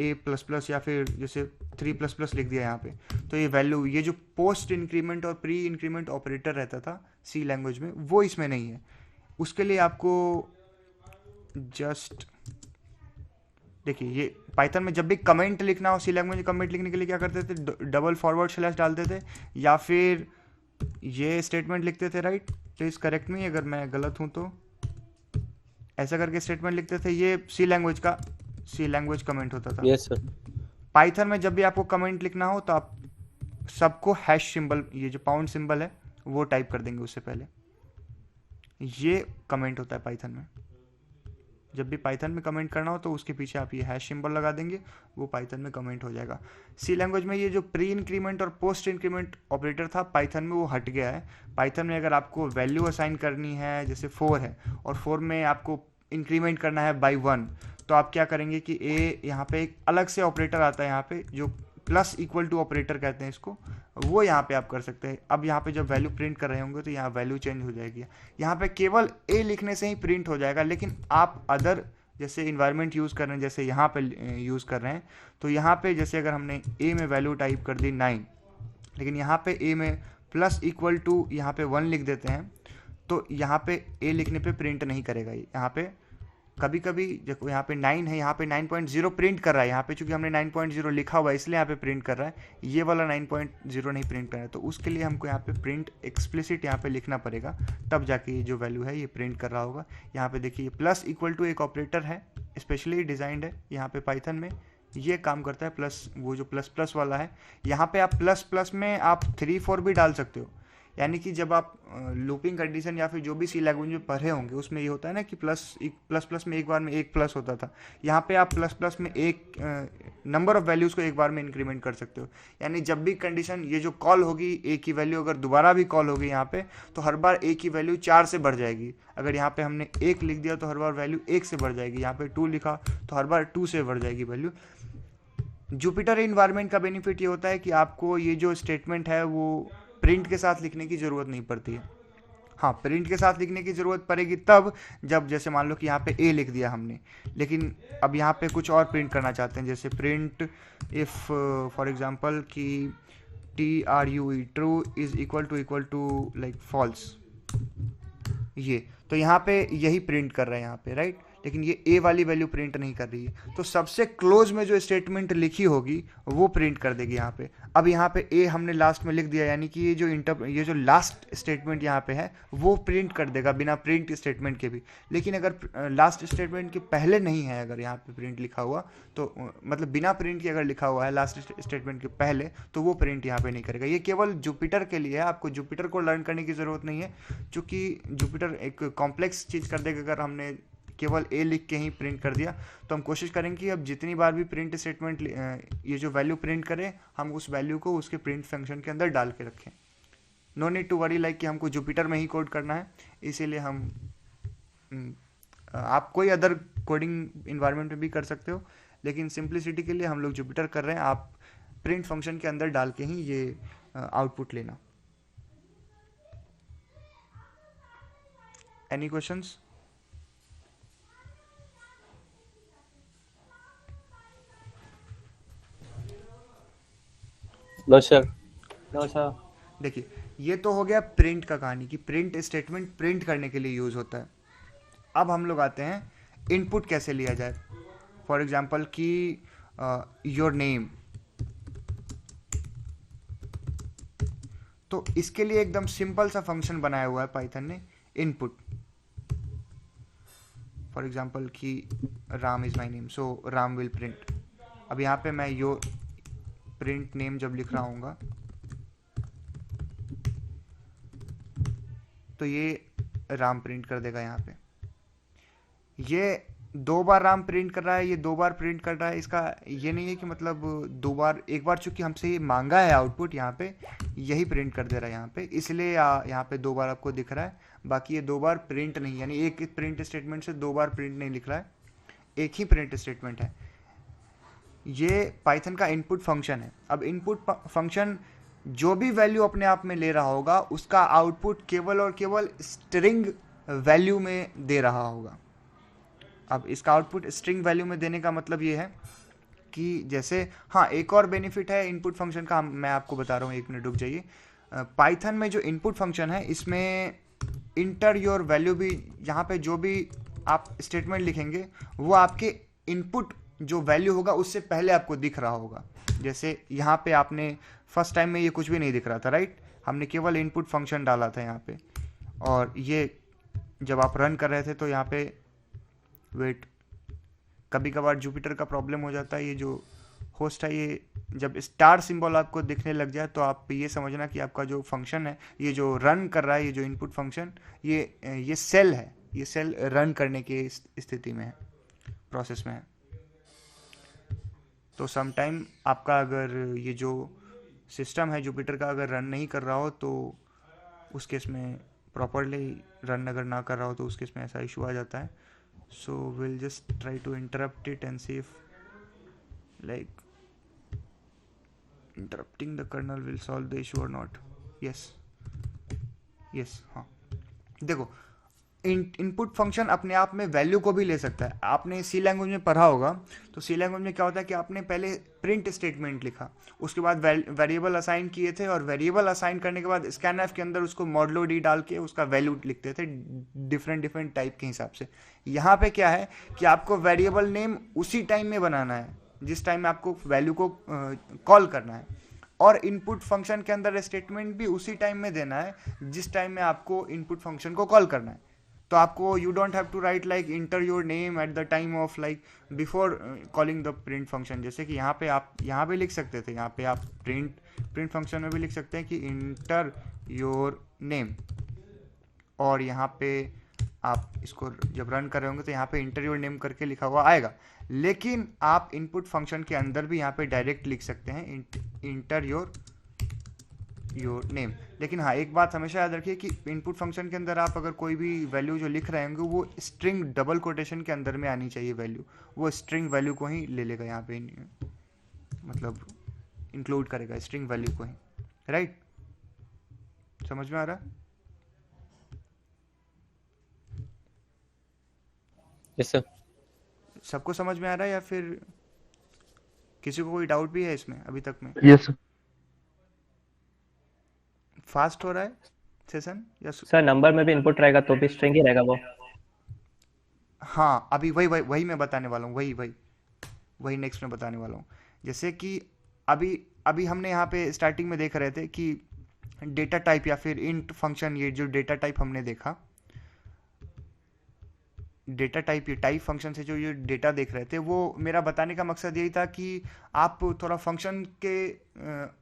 ए प्लस प्लस या फिर जैसे 3 प्लस प्लस लिख दिया यहाँ पे, तो ये वैल्यू, ये जो पोस्ट इंक्रीमेंट और प्री इंक्रीमेंट ऑपरेटर रहता था सी लैंग्वेज में, वो इसमें नहीं है। उसके लिए आपको जस्ट देखिए, ये पाइथन में जब भी कमेंट लिखना हो, सी लैंग्वेज में कमेंट लिखने के लिए क्या करते थे, डबल फॉरवर्ड स्लैश डालते थे या फिर ये स्टेटमेंट लिखते थे। राइट? प्लीज करेक्ट मी अगर मैं गलत हूं तो। ऐसा करके स्टेटमेंट लिखते थे। ये सी लैंग्वेज कमेंट होता था। Yes sir. पाइथन में जब भी आपको कमेंट लिखना हो तो आप सबको हैश सिंबल, ये जो पाउंड सिंबल है वो टाइप कर देंगे उससे पहले। ये कमेंट होता है पाइथन में। जब भी पाइथन में कमेंट करना हो तो उसके पीछे आप ये हैश सिंबल लगा देंगे, वो पाइथन में कमेंट हो जाएगा। सी लैंग्वेज में ये जो प्री इंक्रीमेंट और पोस्ट इंक्रीमेंट ऑपरेटर था पाइथन में, वो हट गया है। पाइथन में अगर आपको वैल्यू असाइन करनी है, जैसे 4 है और 4 में आपको इंक्रीमेंट करना है बाई 1, तो आप क्या करेंगे कि ए यहाँ पे एक अलग से ऑपरेटर आता है यहाँ पे जो प्लस इक्वल टू ऑपरेटर कहते हैं इसको, वो यहाँ पे आप कर सकते हैं। अब यहाँ पे जब वैल्यू प्रिंट कर रहे होंगे तो यहाँ वैल्यू चेंज हो जाएगी। यहाँ पे केवल ए लिखने से ही प्रिंट हो जाएगा, लेकिन आप अदर जैसे इन्वायरमेंट यूज़ कर रहे हैं, जैसे यहाँ पे यूज़ कर रहे हैं, तो यहाँ पे जैसे अगर हमने ए में वैल्यू टाइप कर दी 9, लेकिन यहाँ पे ए में प्लस इक्वल टू यहाँ पे 1 लिख देते हैं, तो यहाँ पे ए लिखने पे प्रिंट नहीं करेगा। यहाँ पे कभी कभी देखो यहाँ पे 9 है, यहाँ पे 9.0 प्रिंट कर रहा है, यहाँ पे चूंकि हमने 9.0 लिखा हुआ है इसलिए यहाँ पे प्रिंट कर रहा है, ये वाला 9.0 नहीं प्रिंट कर रहा है, तो उसके लिए हमको यहाँ पे प्रिंट एक्सप्लिसिट यहाँ पे लिखना पड़ेगा, तब जाके ये जो वैल्यू है ये प्रिंट कर रहा होगा। यहाँ पे देखिए प्लस इक्वल टू एक ऑपरेटर है, स्पेशली डिजाइंड है यहाँ पे पाइथन में, ये काम करता है। प्लस वो जो प्लस प्लस वाला है, यहाँ पे आप प्लस प्लस में आप 3 4 भी डाल सकते हो, यानी कि जब आप लूपिंग कंडीशन या फिर जो भी सी लैंग्वेज में पढ़े होंगे उसमें ये होता है ना कि प्लस प्लस में एक बार में एक प्लस होता था, यहाँ पे आप प्लस प्लस में एक नंबर ऑफ वैल्यूज़ को एक बार में इंक्रीमेंट कर सकते हो, यानी जब भी कंडीशन ये जो कॉल होगी ए की वैल्यू अगर दोबारा भी कॉल होगी यहाँ पे, तो हर बार ए की वैल्यू 4 से बढ़ जाएगी। अगर यहाँ पे हमने 1 लिख दिया तो हर बार वैल्यू 1 से बढ़ जाएगी, यहाँ पे 2 लिखा तो हर बार 2 से बढ़ जाएगी वैल्यू। जुपिटर इन्वायरमेंट का बेनिफिट ये होता है कि आपको ये जो स्टेटमेंट है वो प्रिंट के साथ लिखने की ज़रूरत नहीं पड़ती है। हाँ, प्रिंट के साथ लिखने की ज़रूरत पड़ेगी तब जब जैसे मान लो कि यहाँ पे ए लिख दिया हमने, लेकिन अब यहाँ पे कुछ और प्रिंट करना चाहते हैं, जैसे प्रिंट इफ़ फॉर एग्जांपल कि true is equal to like false, ये तो यहाँ पे यही प्रिंट कर रहा है यहाँ पे, राइट, लेकिन ये ए वाली वैल्यू प्रिंट नहीं कर रही है, तो सबसे क्लोज में जो स्टेटमेंट लिखी होगी वो प्रिंट कर देगी यहाँ पे। अब यहाँ पे ए हमने लास्ट में लिख दिया, यानी कि ये जो लास्ट स्टेटमेंट यहाँ पे है वो प्रिंट कर देगा बिना प्रिंट स्टेटमेंट के भी। लेकिन अगर लास्ट स्टेटमेंट के पहले नहीं है, अगर यहाँ पे प्रिंट लिखा हुआ तो मतलब बिना प्रिंट के अगर लिखा हुआ है लास्ट स्टेटमेंट के पहले, तो वो प्रिंट यहाँ पे नहीं करेगा। ये केवल जुपिटर के लिए है, आपको जुपिटर को लर्न करने की ज़रूरत नहीं है, क्योंकि जुपिटर एक कॉम्प्लेक्स चीज़ कर देगा। अगर हमने केवल ए लिख के ही प्रिंट कर दिया, तो हम कोशिश करेंगे कि अब जितनी बार भी प्रिंट स्टेटमेंट ये जो वैल्यू प्रिंट करें, हम उस वैल्यू को उसके प्रिंट फंक्शन के अंदर डाल के रखें। No need to worry like कि हमको जुपिटर में ही कोड करना है, इसीलिए हम आप कोई अदर कोडिंग इन्वायरमेंट में भी कर सकते हो, लेकिन सिंप्लिसिटी के लिए हम लोग जुपिटर कर रहे हैं। आप प्रिंट फंक्शन के अंदर डाल के ही ये आउटपुट लेना। Any questions? No sir. No sir. देखिए, ये तो हो गया प्रिंट का कहानी कि प्रिंट स्टेटमेंट प्रिंट करने के लिए यूज़ होता है। अब हम लोग आते हैं इनपुट कैसे लिया जाए। फॉर एग्जांपल कि योर नेम, तो इसके लिए एकदम सिंपल सा फंक्शन बनाया हुआ है पाइथन ने, इनपुट। फॉर एग्जांपल कि Ram is my name, so Ram will print. अब यहाँ पे मैं योर प्रिंट नेम जब लिख रहा हूँगा तो ये राम प्रिंट कर देगा यहाँ पे। ये 2 बार राम प्रिंट कर रहा है, ये 2 बार प्रिंट कर रहा है, इसका ये नहीं है कि मतलब 2 बार, एक बार चूंकि हमसे ये मांगा है आउटपुट, यहाँ पे यही प्रिंट कर दे रहा है यहाँ पे, इसलिए यहाँ पे 2 बार आपको दिख रहा है। बाकी ये 2 बार प्रिंट नहीं, यानी एक प्रिंट स्टेटमेंट से 2 बार प्रिंट नहीं लिख रहा है, एक ही प्रिंट स्टेटमेंट है। ये पाइथन का इनपुट फंक्शन है। अब इनपुट फंक्शन जो भी वैल्यू अपने आप में ले रहा होगा उसका आउटपुट केवल और केवल स्ट्रिंग वैल्यू में दे रहा होगा। अब इसका आउटपुट स्ट्रिंग वैल्यू में देने का मतलब ये है कि जैसे, हाँ, एक और बेनिफिट है इनपुट फंक्शन का, मैं आपको बता रहा हूँ, 1 मिनट रुक जाइए। पाइथन में जो इनपुट फंक्शन है इसमें इंटर योर वैल्यू भी, यहाँ पे जो भी आप स्टेटमेंट लिखेंगे वो आपके इनपुट जो वैल्यू होगा उससे पहले आपको दिख रहा होगा। जैसे यहाँ पे आपने फर्स्ट टाइम में ये कुछ भी नहीं दिख रहा था, राइट, हमने केवल इनपुट फंक्शन डाला था यहाँ पे, और ये जब आप रन कर रहे थे तो यहाँ पे वेट, कभी कभार जुपिटर का प्रॉब्लम हो जाता है। ये जो होस्ट है, ये जब स्टार सिंबल आपको दिखने लग जाए तो आप ये समझना कि आपका जो फंक्शन है, ये जो रन कर रहा है, ये जो इनपुट फंक्शन, ये सेल है, ये सेल रन करने की स्थिति में है, प्रोसेस में है। तो समटाइम आपका अगर ये जो सिस्टम है जुपिटर का अगर रन नहीं कर रहा हो तो उस केस में, प्रॉपरली रन अगर ना कर रहा हो तो उस केस में ऐसा इशू आ जाता है। So will just try to interrupt it and see if like interrupting the kernel will solve the issue और नॉट। यस, हाँ, देखो इनपुट फंक्शन अपने आप में वैल्यू को भी ले सकता है। आपने सी लैंग्वेज में पढ़ा होगा, तो सी लैंग्वेज में क्या होता है कि आपने पहले प्रिंट स्टेटमेंट लिखा, उसके बाद वेरिएबल असाइन किए थे, और वेरिएबल असाइन करने के बाद स्कैनएफ के अंदर उसको मॉडुलो डी डाल के उसका वैल्यू लिखते थे डिफरेंट डिफरेंट टाइप के हिसाब से। यहाँ पे क्या है कि आपको वेरिएबल नेम उसी टाइम में बनाना है जिस टाइम में आपको वैल्यू को कॉल करना है, और इनपुट फंक्शन के अंदर स्टेटमेंट भी उसी टाइम में देना है जिस टाइम में आपको इनपुट फंक्शन को कॉल करना है। तो आपको you don't have to write like enter your name at the time of like before calling the print function, जैसे कि यहाँ पे आप यहाँ पे लिख सकते थे, यहाँ पे आप प्रिंट फंक्शन में भी लिख सकते हैं कि इंटर योर नेम, और यहाँ पे आप इसको जब रन कर रहे होंगे तो यहाँ पे इंटर योर नेम करके लिखा हुआ आएगा। लेकिन आप इनपुट फंक्शन के अंदर भी यहाँ पे डायरेक्ट लिख सकते हैं इंटर योर नेम। लेकिन हाँ, एक बात हमेशा याद रखिए कि इनपुट फंक्शन के अंदर आप अगर कोई भी वैल्यू जो लिख रहे होंगे वो स्ट्रिंग डबल कोटेशन के अंदर में आनी चाहिए वैल्यू, वो स्ट्रिंग वैल्यू को ही ले लेगा यहाँ पे, मतलब इंक्लूड करेगा स्ट्रिंग वैल्यू को ही, राइट? समझ में आ रहा? Yes sir. सबको समझ में आ रहा है या फिर किसी को कोई डाउट भी है इसमें अभी तक में? Yes sir. फास्ट हो रहा है सेशन या सर नंबर में भी इनपुट रहेगा तो भी स्ट्रिंग ही रहेगा वो। हाँ, अभी वही मैं बताने वाला हूँ, वही नेक्स्ट में बताने वाला हूँ। जैसे कि अभी हमने यहाँ पे स्टार्टिंग में देख रहे थे कि डेटा टाइप या फिर इंट फंक्शन, ये जो डेटा टाइप हमने देखा, डेटा टाइप, ये टाइप फंक्शन से जो ये डेटा देख रहे थे, वो मेरा बताने का मकसद यही था कि आप थोड़ा फंक्शन के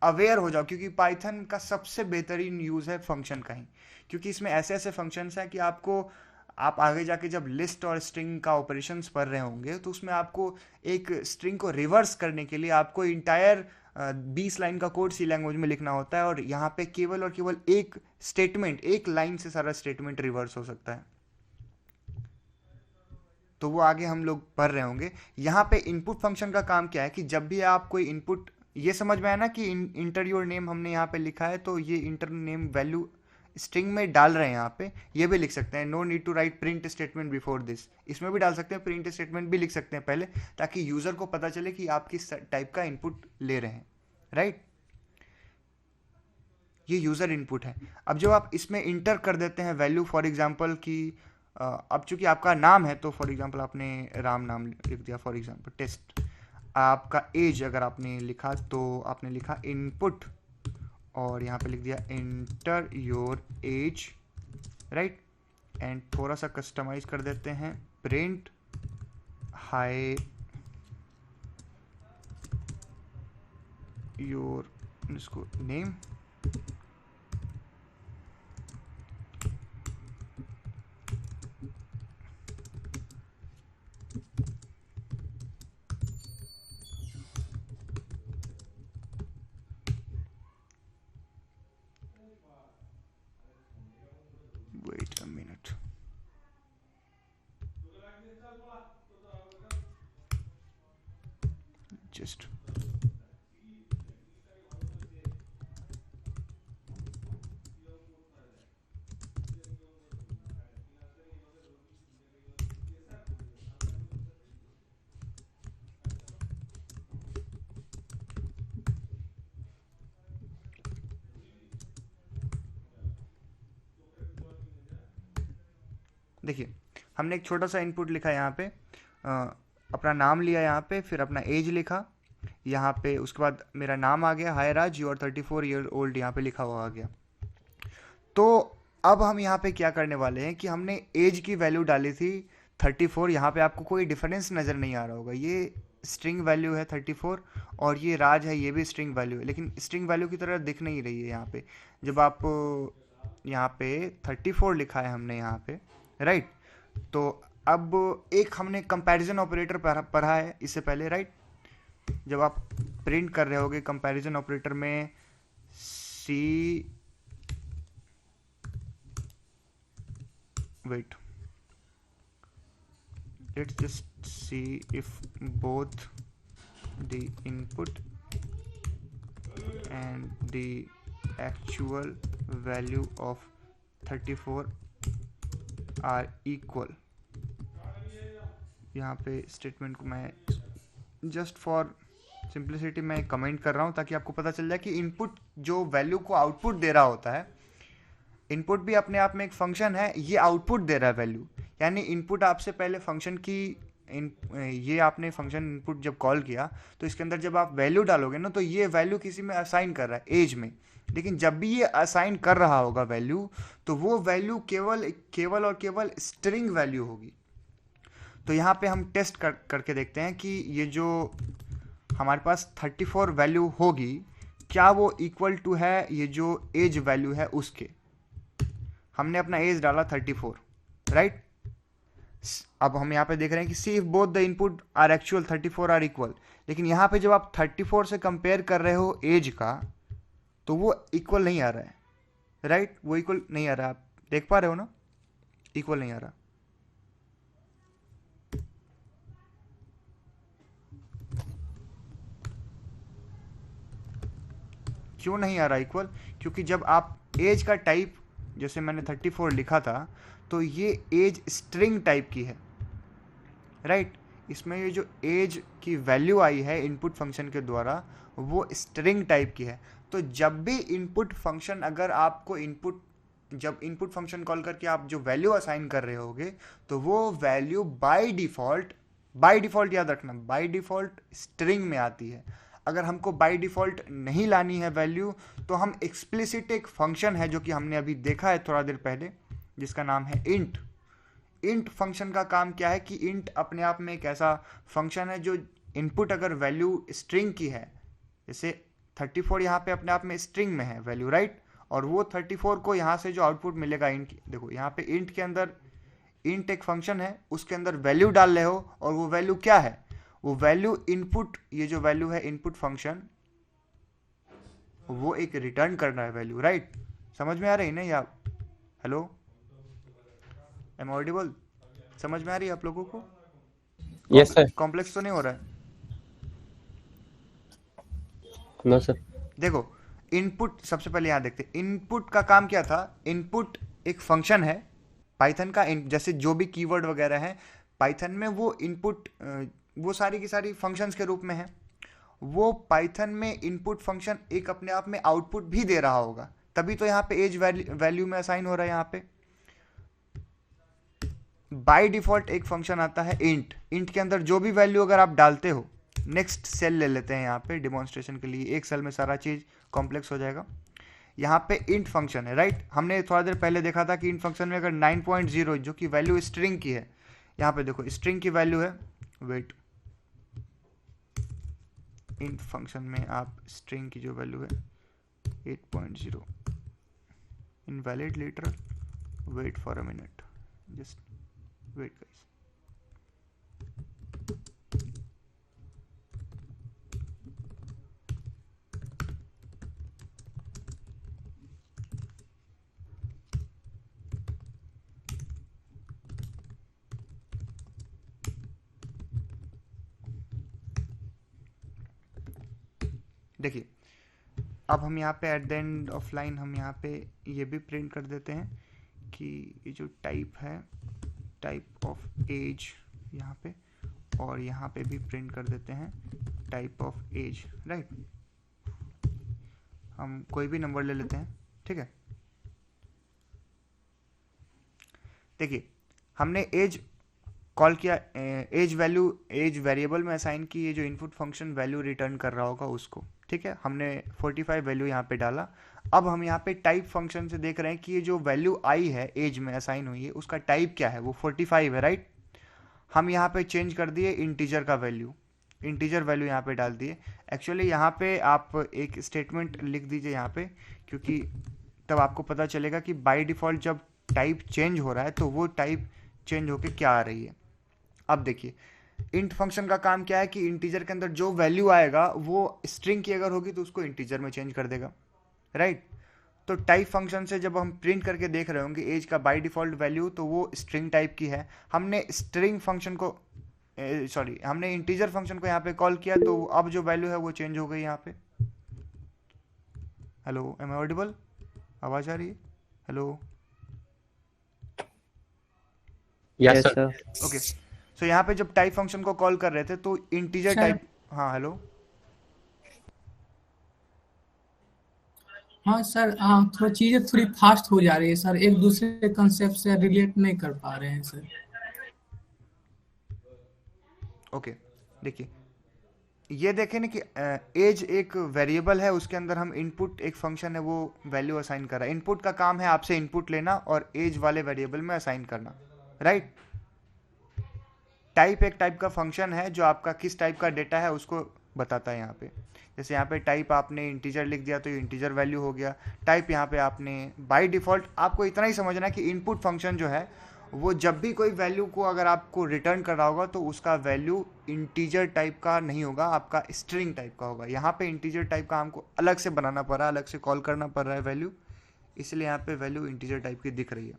अवेयर हो जाओ, क्योंकि पाइथन का सबसे बेहतरीन यूज़ है फंक्शन का ही, क्योंकि इसमें ऐसे ऐसे फंक्शंस हैं कि आप आगे जाके जब लिस्ट और स्ट्रिंग का ऑपरेशंस पढ़ रहे होंगे तो उसमें आपको एक स्ट्रिंग को रिवर्स करने के लिए आपको इंटायर 20 लाइन का कोड सी लैंग्वेज में लिखना होता है, और यहाँ पे केवल और केवल एक स्टेटमेंट, एक लाइन से सारा स्टेटमेंट रिवर्स हो सकता है। तो वो आगे हम लोग पढ़ रहे होंगे। यहाँ पे इनपुट फंक्शन का काम क्या है कि जब भी आप कोई इनपुट, ये समझ में आया ना कि इंटर योर नेम हमने यहाँ पे लिखा है, तो ये इंटर नेम वैल्यू स्ट्रिंग में डाल रहे हैं यहाँ पे, ये भी लिख सकते हैं no need to write print statement before this, इसमें भी डाल सकते हैं, प्रिंट स्टेटमेंट भी लिख सकते हैं पहले, ताकि यूजर को पता चले कि आप किस टाइप का इनपुट ले रहे हैं, राइट? ये यूजर इनपुट है। अब जब आप इसमें इंटर कर देते हैं वैल्यू, फॉर एग्जाम्पल कि अब चूंकि आपका नाम है तो फॉर एग्जांपल आपने राम नाम लिख दिया, फॉर एग्जांपल टेस्ट। आपका एज अगर आपने लिखा तो आपने लिखा इनपुट, और यहाँ पे लिख दिया inter your age, right? And थोड़ा सा कस्टमाइज कर देते हैं, प्रिंट हाई योर इसको name, wait a minute, just देखिए, हमने एक छोटा सा इनपुट लिखा यहाँ पे, अपना नाम लिया यहाँ पे, फिर अपना एज लिखा यहाँ पे, उसके बाद मेरा नाम आ गया, हाय राज यू आर 34 ईयर ओल्ड, यहाँ पे लिखा हुआ आ गया। तो अब हम यहाँ पे क्या करने वाले हैं कि हमने एज की वैल्यू डाली थी 34, यहाँ पे आपको कोई डिफरेंस नज़र नहीं आ रहा होगा, ये स्ट्रिंग वैल्यू है 34, और ये राज है, ये भी स्ट्रिंग वैल्यू है, लेकिन स्ट्रिंग वैल्यू की तरह दिख नहीं रही है यहाँ पे। जब आप यहाँ पे 34 लिखा है हमने यहाँ पे, राइट? तो अब एक हमने कंपैरिजन ऑपरेटर पढ़ा है इससे पहले, राइट? जब आप प्रिंट कर रहे होगे कंपैरिजन ऑपरेटर में सी, wait, let's just see if both the input and the actual value of 34 are equal, यहाँ पे स्टेटमेंट को मैं जस्ट फॉर सिंप्लिसिटी मैं कमेंट कर रहा हूँ ताकि आपको पता चल जाए कि इनपुट जो वैल्यू को आउटपुट दे रहा होता है, इनपुट भी अपने आप में एक फंक्शन है, ये आउटपुट दे रहा है वैल्यू, यानी इनपुट आपसे पहले फंक्शन की ये आपने फंक्शन इनपुट जब कॉल किया तो इसके अंदर जब आप वैल्यू डालोगे ना तो ये वैल्यू किसी में असाइन कर रहा है एज में, लेकिन जब भी ये असाइन कर रहा होगा वैल्यू तो वो वैल्यू केवल और केवल स्ट्रिंग वैल्यू होगी। तो यहाँ पे हम टेस्ट करके देखते हैं कि ये जो हमारे पास 34 वैल्यू होगी क्या वो इक्वल टू है ये जो एज वैल्यू है उसके। हमने अपना एज डाला 34, राइट। अब हम यहाँ पे देख रहे हैं कि see if both the input are actual 34 are equal, लेकिन यहाँ पे जब आप 34 से कंपेयर कर रहे हो एज का तो वो इक्वल नहीं आ रहा है, राइट। वो इक्वल नहीं आ रहा, आप देख पा रहे हो ना, इक्वल नहीं आ रहा। क्यों नहीं आ रहा इक्वल? क्योंकि जब आप एज का टाइप, जैसे मैंने 34 लिखा था, तो ये एज स्ट्रिंग टाइप की है, राइट। इसमें ये जो एज की वैल्यू आई है इनपुट फंक्शन के द्वारा वो स्ट्रिंग टाइप की है। तो जब भी इनपुट फंक्शन अगर आपको जब इनपुट फंक्शन कॉल करके आप जो वैल्यू असाइन कर रहे होगे तो वो वैल्यू बाय डिफ़ॉल्ट याद रखना, बाय डिफ़ॉल्ट स्ट्रिंग में आती है। अगर हमको बाय डिफ़ॉल्ट नहीं लानी है वैल्यू तो हम एक्सप्लिसिट एक फंक्शन है जो कि हमने अभी देखा है थोड़ा देर पहले, जिसका नाम है इंट। इंट फंक्शन का काम क्या है कि इंट अपने आप में एक ऐसा फंक्शन है जो इनपुट अगर वैल्यू स्ट्रिंग की है, जैसे 34 यहाँ पे अपने आप में स्ट्रिंग में है वैल्यू, राइट। और वो 34 को यहाँ से जो आउटपुट मिलेगा इंट, देखो यहाँ पे इंट के अंदर, इंट एक फंक्शन है उसके अंदर वैल्यू डाल रहे हो और वो वैल्यू क्या है, वो वैल्यू इनपुट, ये जो वैल्यू है इनपुट फंक्शन वो एक रिटर्न करना है वैल्यू, राइट। समझ में आ रही है ना या? Hello, am audible? समझ में आ रही है आप लोगों को? Yes sir. कॉम्प्लेक्स तो नहीं हो रहा है? No sir. देखो इनपुट, सबसे पहले यहाँ देखते हैं इनपुट का काम क्या था। इनपुट एक फंक्शन है पाइथन का, जैसे जो भी कीवर्ड वगैरह है पाइथन में वो इनपुट, वो सारी की सारी फंक्शंस के रूप में है। वो पाइथन में इनपुट फंक्शन एक अपने आप में आउटपुट भी दे रहा होगा, तभी तो यहाँ पे एज वैल्यू में असाइन हो रहा है। यहाँ पे बाय डिफॉल्ट एक फंक्शन आता है इंट, इंट के अंदर जो भी वैल्यू अगर आप डालते हो, नेक्स्ट सेल ले लेते हैं यहाँ पे डिमॉन्स्ट्रेशन के लिए, एक सेल में सारा चीज़ कॉम्प्लेक्स हो जाएगा। यहाँ पे इंट फंक्शन है, राइट। हमने थोड़ा देर पहले देखा था कि इंट फंक्शन में अगर 9.0 जो कि वैल्यू स्ट्रिंग की है, यहाँ पे देखो स्ट्रिंग की वैल्यू है, वेट, इंट फंक्शन में आप स्ट्रिंग की जो वैल्यू है 8.0, invalid literal, wait for a minute, just wait guys. देखिए अब हम यहाँ पे at the end of line हम यहाँ पे ये भी प्रिंट कर देते हैं कि ये जो टाइप है, टाइप ऑफ एज यहाँ पे, और यहाँ पे भी प्रिंट कर देते हैं टाइप ऑफ एज, राइट। हम कोई भी नंबर ले लेते हैं, ठीक है। देखिए हमने एज कॉल किया, एज वैल्यू एज वेरिएबल में असाइन की, ये जो इनपुट फंक्शन वैल्यू रिटर्न कर रहा होगा उसको, ठीक है। हमने 45 वैल्यू यहाँ पे डाला। अब हम यहाँ पे टाइप फंक्शन से देख रहे हैं कि ये जो वैल्यू आई है एज में असाइन हुई है उसका टाइप क्या है, वो 45 है, राइट। हम यहाँ पे चेंज कर दिए इंटीजर का वैल्यू, इंटीजर वैल्यू यहाँ पे डाल दिए। एक्चुअली यहाँ पे आप एक स्टेटमेंट लिख दीजिए यहाँ पे, क्योंकि तब आपको पता चलेगा कि बाय डिफ़ॉल्ट जब टाइप चेंज हो रहा है तो वो टाइप चेंज होके क्या आ रही है। अब देखिए इंट फंक्शन का काम क्या है कि इंटीजर के अंदर जो वैल्यू आएगा वो स्ट्रिंग की अगर होगी तो उसको इंटीजर में चेंज कर देगा, राइट। तो टाइप फंक्शन से जब हम प्रिंट करके देख रहे होंगे एज का बाय डिफ़ॉल्ट वैल्यू तो वो स्ट्रिंग टाइप की है। हमने स्ट्रिंग फंक्शन को हमने इंटीजर फंक्शन को यहाँ पे कॉल किया तो अब जो वैल्यू है वो चेंज हो गई यहाँ पे। Hello, am I audible? आवाज़ आ रही है? Hello, yes yes sir. Sir. Okay, so यहाँ पे जब टाइप फंक्शन को कॉल कर रहे थे तो इंटीजर सर टाइप, हाँ हेलो, हाँ सर, हाँ थोड़ा चीजें थोड़ी फास्ट हो जा रही है सर, एक दूसरे कंसेप्ट से रिलेट नहीं कर पा रहे हैं सर। ओके, देखिए ये देखें ना कि एज एक वेरिएबल है, उसके अंदर हम इनपुट एक फंक्शन है वो वैल्यू असाइन कर रहा है। इनपुट का काम है आपसे इनपुट लेना और एज वाले वेरिएबल में असाइन करना, राइट। टाइप एक टाइप का फंक्शन है जो आपका किस टाइप का डेटा है उसको बताता है यहाँ पे। जैसे यहाँ पे टाइप आपने इंटीजर लिख दिया तो ये इंटीजर वैल्यू हो गया। टाइप यहाँ पे आपने बाय डिफ़ॉल्ट आपको इतना ही समझना है कि इनपुट फंक्शन जो है वो जब भी कोई वैल्यू को अगर आपको रिटर्न कर रहा होगा तो उसका वैल्यू इंटीजर टाइप का नहीं होगा, आपका स्ट्रिंग टाइप का होगा। यहाँ पे इंटीजर टाइप का हमको अलग से बनाना पड़ रहा है, अलग से कॉल करना पड़ रहा है वैल्यू, इसलिए यहाँ पे वैल्यू इंटीजर टाइप की दिख रही है।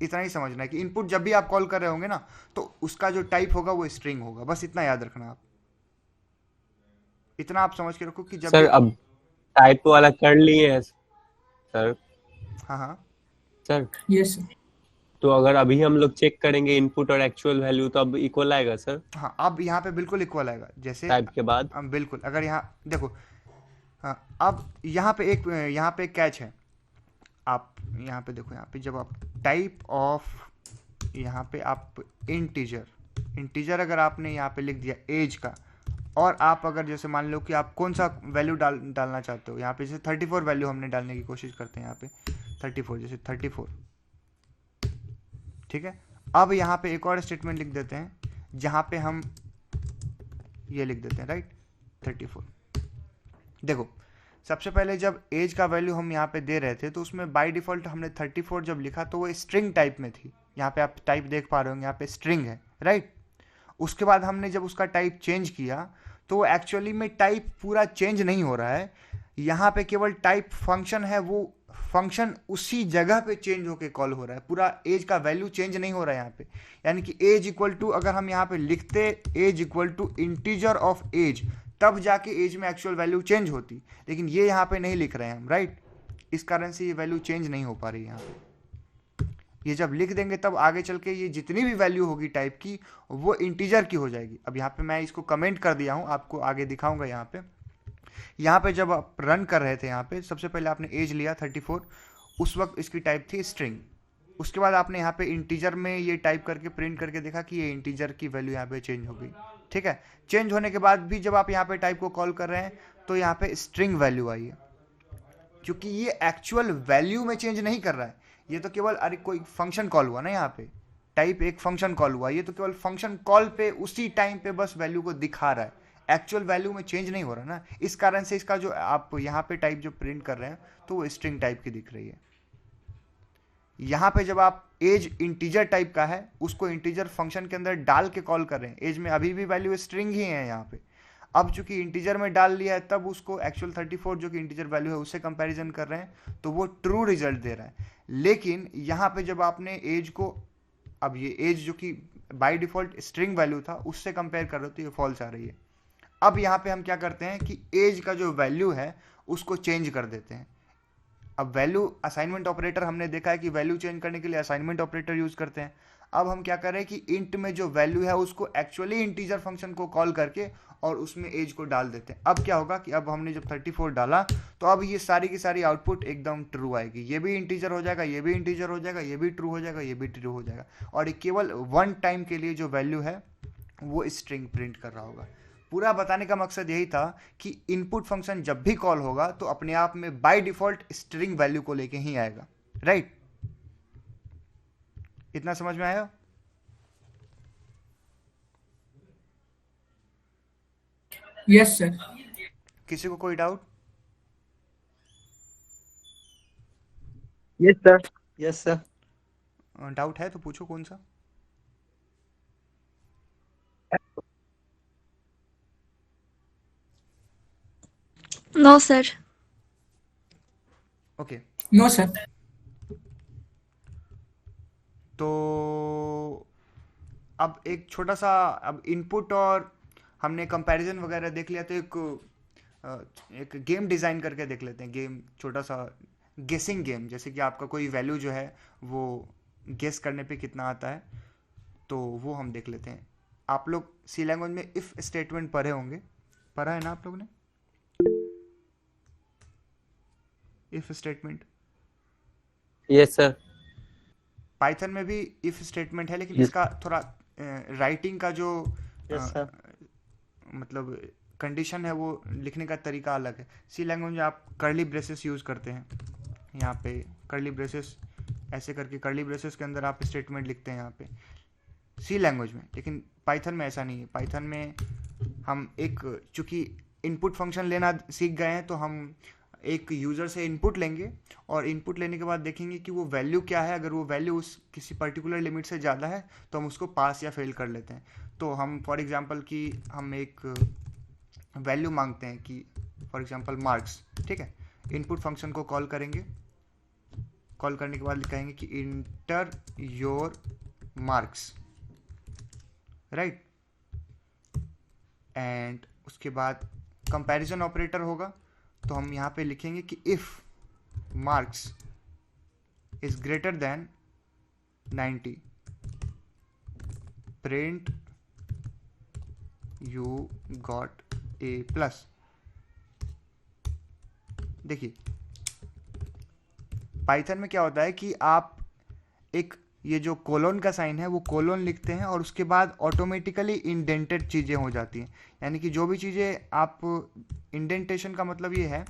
इतना ही समझना है कि इनपुट जब भी आप कॉल कर रहे होंगे ना तो उसका जो टाइप होगा वो स्ट्रिंग होगा, बस इतना याद रखना आप। इतना आप समझ के रखो कि जब सर भी, अब टाइप वाला कर लिए हैं सर। हाँ हाँ सर यस सर। तो अगर अभी हम लोग चेक करेंगे इनपुट और एक्चुअल वैल्यू तो अब इक्वल आएगा सर हाँ, अब यहाँ पे बिल्कुल इक्वल आएगा। जैसे टाइप के बाद। बिल्कुल, अगर यहाँ देखो, हाँ अब यहाँ पे एक कैच है। आप यहाँ पे देखो, यहाँ पे जब आप टाइप ऑफ, यहाँ पे आप इंटीजर अगर आपने यहाँ पे लिख दिया एज का, और आप अगर जैसे मान लो कि आप कौन सा वैल्यू डालना चाहते हो, यहाँ पे जैसे 34 वैल्यू हमने डालने की कोशिश करते हैं, यहाँ पे 34, जैसे 34, ठीक है। अब यहाँ पे एक और स्टेटमेंट लिख देते हैं जहाँ पे हम ये लिख देते हैं, राइट, 34। देखो सबसे पहले जब एज का वैल्यू हम यहाँ पे दे रहे थे तो उसमें बाय डिफ़ॉल्ट हमने 34 जब लिखा तो वो स्ट्रिंग टाइप में थी। यहाँ पे आप टाइप देख पा रहे होंगे, यहाँ पे स्ट्रिंग है, राइट। उसके बाद हमने जब उसका टाइप चेंज किया तो वो एक्चुअली में टाइप पूरा चेंज नहीं हो रहा है, यहाँ पे केवल टाइप फंक्शन है, वो फंक्शन उसी जगह पे चेंज होके कॉल हो रहा है, पूरा एज का वैल्यू चेंज नहीं हो रहा है यहाँ पे। यानी कि एज इक्वल टू, अगर हम यहाँ पे लिखते age equal to integer of age, तब जाके एज में एक्चुअल वैल्यू चेंज होती, लेकिन ये यहाँ पे नहीं लिख रहे हैं हम, राइट। इस कारण से ये वैल्यू चेंज नहीं हो पा रही यहाँ पे। ये जब लिख देंगे तब आगे चल के ये जितनी भी वैल्यू होगी टाइप की वो इंटीजर की हो जाएगी। अब यहाँ पे मैं इसको कमेंट कर दिया हूँ, आपको आगे दिखाऊंगा। यहाँ पे जब आप रन कर रहे थे, यहाँ पे सबसे पहले आपने एज लिया 34, उस वक्त इसकी टाइप थी स्ट्रिंग। उसके बाद आपने यहाँ पे इंटीजर में ये टाइप करके प्रिंट करके देखा कि ये इंटीजर की वैल्यू यहाँ पे चेंज हो गई, ठीक है। चेंज होने के बाद भी जब आप यहाँ पे टाइप को कॉल कर रहे हैं तो यहाँ पे स्ट्रिंग वैल्यू आई है, क्योंकि ये एक्चुअल वैल्यू में चेंज नहीं कर रहा है, ये तो केवल अरे कोई फंक्शन कॉल हुआ ना, यहाँ पे टाइप एक फंक्शन कॉल हुआ, ये तो केवल फंक्शन कॉल पे उसी टाइम पे बस वैल्यू को दिखा रहा है, एक्चुअल वैल्यू में चेंज नहीं हो रहा ना। इस कारण से इसका जो आप यहाँ पे टाइप जो प्रिंट कर रहे हैं तो वो स्ट्रिंग टाइप की दिख रही है। यहाँ पे जब आप एज इंटीजर टाइप का है, उसको इंटीजर फंक्शन के अंदर डाल के कॉल कर रहे हैं, एज में अभी भी वैल्यू स्ट्रिंग ही है यहाँ पे। अब चूंकि इंटीजर में डाल लिया है तब उसको एक्चुअल 34 जो कि इंटीजर वैल्यू है उससे कंपैरिजन कर रहे हैं तो वो ट्रू रिजल्ट दे रहा है। लेकिन यहाँ पे जब आपने एज को, अब ये एज जो कि बाय डिफॉल्ट स्ट्रिंग वैल्यू था उससे कंपेयर कर रहे हो तो ये फॉल्स आ रही है। अब यहाँ पे हम क्या करते हैं कि एज का जो वैल्यू है उसको चेंज कर देते हैं। अब वैल्यू असाइनमेंट ऑपरेटर हमने देखा है कि वैल्यू चेंज करने के लिए असाइनमेंट ऑपरेटर यूज करते हैं। अब हम क्या करें कि इंट में जो वैल्यू है उसको एक्चुअली इंटीजर फंक्शन को कॉल करके और उसमें एज को डाल देते हैं। अब क्या होगा कि अब हमने जब 34 डाला तो अब ये सारी की सारी आउटपुट एकदम ट्रू आएगी, ये भी इंटीजर हो जाएगा, ये भी इंटीजर हो जाएगा, ये भी ट्रू हो जाएगा, ये भी ट्रू हो जाएगा, और ये केवल वन टाइम के लिए जो वैल्यू है वो स्ट्रिंग प्रिंट कर रहा होगा। पूरा बताने का मकसद यही था कि इनपुट फंक्शन जब भी कॉल होगा तो अपने आप में बाय डिफॉल्ट स्ट्रिंग वैल्यू को लेके ही आएगा, राइट। इतना समझ में आया? Yes sir. किसी को कोई doubt? Yes sir. Yes sir. Doubt है तो पूछो, कौन सा? No sir. Okay, no sir. तो अब एक छोटा सा, अब इनपुट और हमने कंपैरिजन वगैरह देख लिया तो एक गेम डिज़ाइन करके देख लेते हैं। गेम छोटा सा गेसिंग गेम, जैसे कि आपका कोई वैल्यू जो है वो गेस करने पे कितना आता है। तो वो हम देख लेते हैं। आप लोग सी लैंग्वेज में इफ स्टेटमेंट पढ़े होंगे, पढ़ा है ना आप लोग ने if statement? Yes sir. Python में भी इफ स्टेटमेंट है, लेकिन Yes. इसका थोड़ा राइटिंग का जो यस सर। मतलब कंडीशन है वो लिखने का तरीका अलग है। सी लैंग्वेज में आप कर्ली ब्रेसेस यूज़ करते हैं, यहाँ पे कर्ली ब्रेसेस ऐसे करके कर्ली ब्रेसेस के अंदर आप स्टेटमेंट लिखते हैं यहाँ पे सी लैंग्वेज में। लेकिन पाइथन में ऐसा नहीं है। पाइथन में हम एक चूंकि इनपुट फंक्शन लेना सीख गए हैं, तो हम एक यूज़र से इनपुट लेंगे और इनपुट लेने के बाद देखेंगे कि वो वैल्यू क्या है। अगर वो वैल्यू उस किसी पर्टिकुलर लिमिट से ज़्यादा है तो हम उसको पास या फेल कर लेते हैं। तो हम फॉर एग्जांपल कि हम एक वैल्यू मांगते हैं कि फॉर एग्जांपल मार्क्स, ठीक है। इनपुट फंक्शन को कॉल करेंगे, कॉल करने के बाद कहेंगे कि inter your marks, right. And उसके बाद कंपैरिजन ऑपरेटर होगा, तो हम यहाँ पे लिखेंगे कि if marks is greater than 90 print you got a plus. देखिए पाइथन में क्या होता है कि आप एक ये जो कोलोन का साइन है वो कोलोन लिखते हैं और उसके बाद ऑटोमेटिकली इंडेंटेड चीज़ें हो जाती हैं। यानी कि जो भी चीज़ें आप इंडेंटेशन का मतलब ये है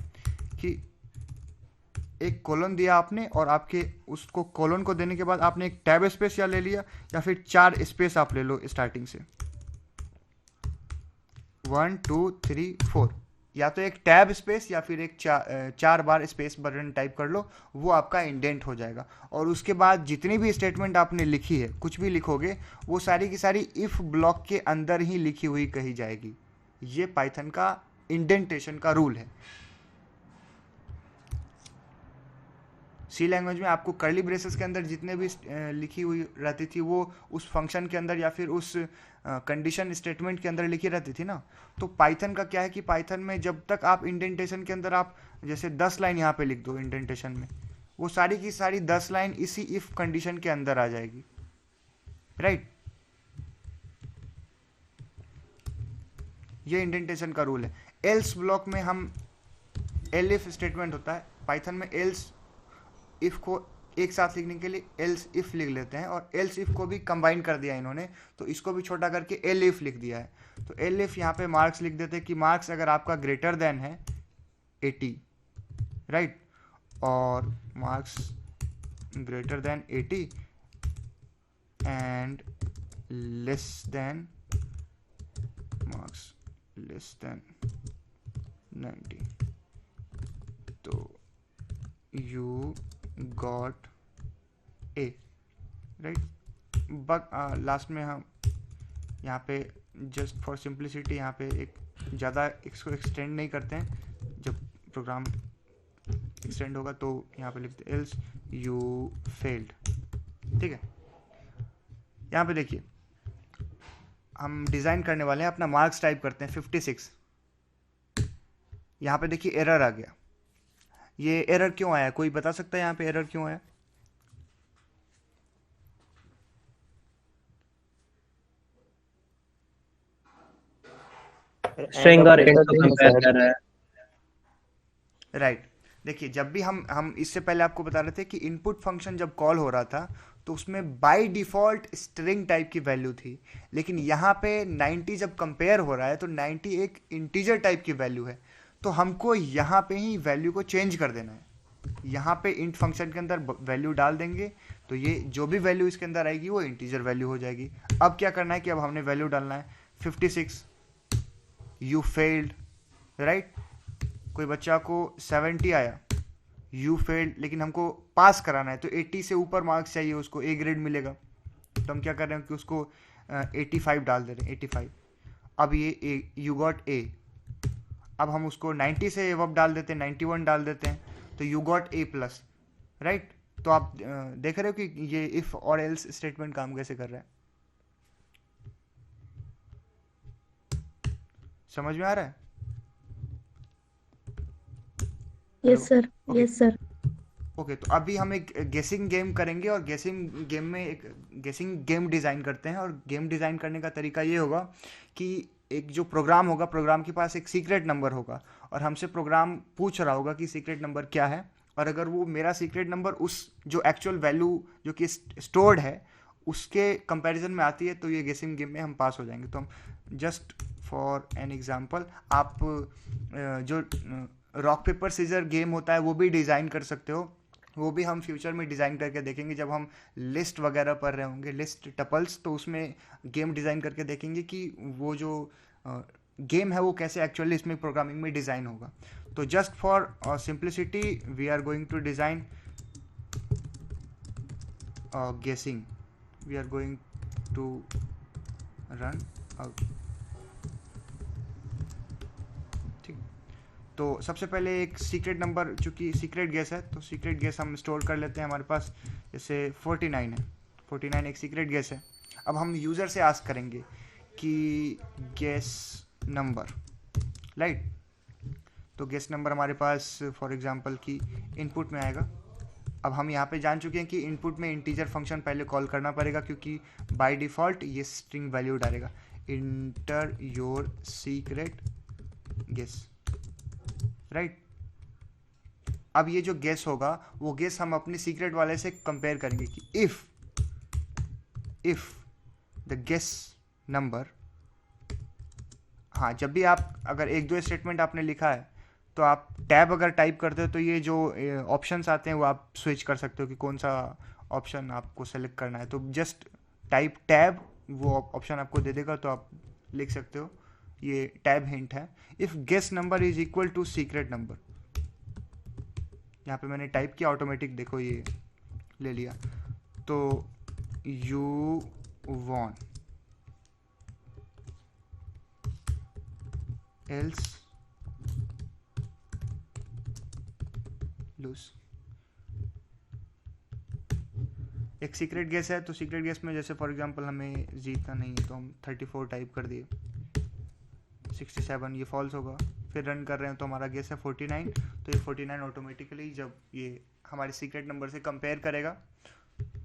कि एक कोलोन दिया आपने और आपके उसको कोलोन को देने के बाद आपने एक टैब स्पेस या ले लिया या फिर 4 स्पेस आप ले लो स्टार्टिंग से 1 2 3 4, या तो एक टैब स्पेस या फिर एक 4 बार स्पेस बटन टाइप कर लो, वो आपका इंडेंट हो जाएगा। और उसके बाद जितनी भी स्टेटमेंट आपने लिखी है, कुछ भी लिखोगे, वो सारी की सारी इफ ब्लॉक के अंदर ही लिखी हुई कही जाएगी। ये पाइथन का इंडेंटेशन का रूल है। सी लैंग्वेज में आपको कर्ली ब्रेसेस के अंदर जितने भी लिखी हुई रहती थी वो उस फंक्शन के अंदर या फिर उस कंडीशन स्टेटमेंट के अंदर लिखी रहती थी ना। तो पाइथन का क्या है कि पाइथन में जब तक आप इंडेंटेशन के अंदर आप जैसे 10 लाइन यहाँ पे लिख दो इंडेंटेशन में, वो सारी की सारी 10 लाइन इसी इफ कंडीशन के अंदर आ जाएगी, राइट। ये इंडेंटेशन का रूल है। एल्स ब्लॉक में हम एलिफ स्टेटमेंट होता है, पाइथन में एल्स इफ को एक साथ लिखने के लिए एल्स इफ लिख लेते हैं, और एल्स इफ को भी कंबाइन कर दिया इन्होंने, तो इसको भी छोटा करके एल इफ लिख दिया है। तो एल इफ यहाँ पे मार्क्स लिख देते हैं कि मार्क्स अगर आपका ग्रेटर देन है 80, राइट, और marks greater than 80 and less than marks less than 90, तो you got a, right. But last में हम यहाँ पे जस्ट फॉर सिंप्लिसिटी यहाँ पे एक ज़्यादा इसको एक्सटेंड नहीं करते हैं। जब प्रोग्राम एक्सटेंड होगा तो यहाँ पे लिखते एल्स यू फेल्ड, ठीक है। यहाँ पे देखिए हम डिज़ाइन करने वाले हैं, अपना मार्क्स टाइप करते हैं 56। यहाँ पे देखिए एरर आ गया। ये एरर क्यों आया, कोई बता सकता है यहाँ पे एरर क्यों आया? स्ट्रिंग और इंट को कंपेयर कर रहा है। राइट। देखिए जब भी हम इससे पहले आपको बता रहे थे कि इनपुट फंक्शन जब कॉल हो रहा था तो उसमें बाय डिफॉल्ट स्ट्रिंग टाइप की वैल्यू थी, लेकिन यहाँ पे 90 जब कंपेयर हो रहा है तो 90 एक इंटीजर टाइप की वैल्यू है। तो हमको यहाँ पे ही वैल्यू को चेंज कर देना है। यहाँ पे इंट फंक्शन के अंदर वैल्यू डाल देंगे तो ये जो भी वैल्यू इसके अंदर आएगी वो इंटीजर वैल्यू हो जाएगी। अब क्या करना है कि अब हमने वैल्यू डालना है 56, यू फेल्ड, राइट। कोई बच्चा को 70 आया, यू फेल्ड, लेकिन हमको पास कराना है तो 80 से ऊपर मार्क्स चाहिए, उसको ए ग्रेड मिलेगा। तो हम क्या कर रहे हैं कि उसको 85 डाल दे रहे हैं, 85। अब ये यू गॉट ए, अब हम उसको 90 से अब डाल देते हैं, 91 डाल देते हैं, तो you got a plus, right. तो आप देख रहे हो कि ये इफ और एल्स स्टेटमेंट काम कैसे कर रहा है, समझ में आ रहा है? Yes, sir. Okay. Yes, sir. Okay, तो अभी हम एक गेसिंग गेम करेंगे और गेसिंग गेम में एक गेसिंग गेम डिज़ाइन करते हैं। और गेम डिज़ाइन करने का तरीका ये होगा कि एक जो प्रोग्राम होगा, प्रोग्राम के पास एक सीक्रेट नंबर होगा और हमसे प्रोग्राम पूछ रहा होगा कि सीक्रेट नंबर क्या है। और अगर वो मेरा सीक्रेट नंबर उस जो एक्चुअल वैल्यू जो कि स्टोर्ड है उसके कंपैरिजन में आती है तो ये गेसिंग गेम में हम पास हो जाएंगे। तो हम जस्ट फॉर एन एग्जांपल आप जो रॉक पेपर सीजर गेम होता है वो भी डिज़ाइन कर सकते हो। वो भी हम फ्यूचर में डिज़ाइन करके देखेंगे जब हम लिस्ट वगैरह पढ़ रहे होंगे, लिस्ट टपल्स, तो उसमें गेम डिज़ाइन करके देखेंगे कि वो जो गेम है वो कैसे एक्चुअली इसमें प्रोग्रामिंग में डिज़ाइन होगा। तो just for simplicity we are going to design guessing, we are going to run. ठीक, तो सबसे पहले एक सीक्रेट नंबर, चूंकि सीक्रेट गेस है तो सीक्रेट गेस हम स्टोर कर लेते हैं हमारे पास। जैसे 49 है, 49 एक सीक्रेट गेस है। अब हम यूज़र से आस्क करेंगे कि गेस नंबर, राइट। तो गेस नंबर हमारे पास फॉर एग्जांपल की इनपुट में आएगा। अब हम यहाँ पे जान चुके हैं कि इनपुट में इंटीजर फंक्शन पहले कॉल करना पड़ेगा क्योंकि बाय डिफ़ॉल्ट ये स्ट्रिंग वैल्यू डालेगा, enter your secret guess, right. अब ये जो गेस होगा वो गेस हम अपने सीक्रेट वाले से कंपेयर करेंगे कि इफ द गेस नंबर, हाँ, जब भी आप अगर एक दो स्टेटमेंट आपने लिखा है तो आप टैब अगर टाइप करते हो तो ये जो ऑप्शंस आते हैं वो आप स्विच कर सकते हो कि कौन सा ऑप्शन आपको सेलेक्ट करना है। तो जस्ट टाइप टैब, वो ऑप्शन आपको दे देगा तो आप लिख सकते हो। ये टैब हिंट है। If guess number is equal to secret number, यहाँ पे मैंने टाइप किया, ऑटोमेटिक देखो ये ले लिया। तो यू वॉन एल्स लूज। एक सीक्रेट गेस है तो सीक्रेट गेस में जैसे फॉर एग्जांपल हमें जीतना नहीं है तो हम 34 टाइप कर दिए, 67 ये फॉल्स होगा। फिर रन कर रहे हैं तो हमारा गेस है 49, तो ये 49 ऑटोमेटिकली जब ये हमारे सीक्रेट नंबर से कंपेयर करेगा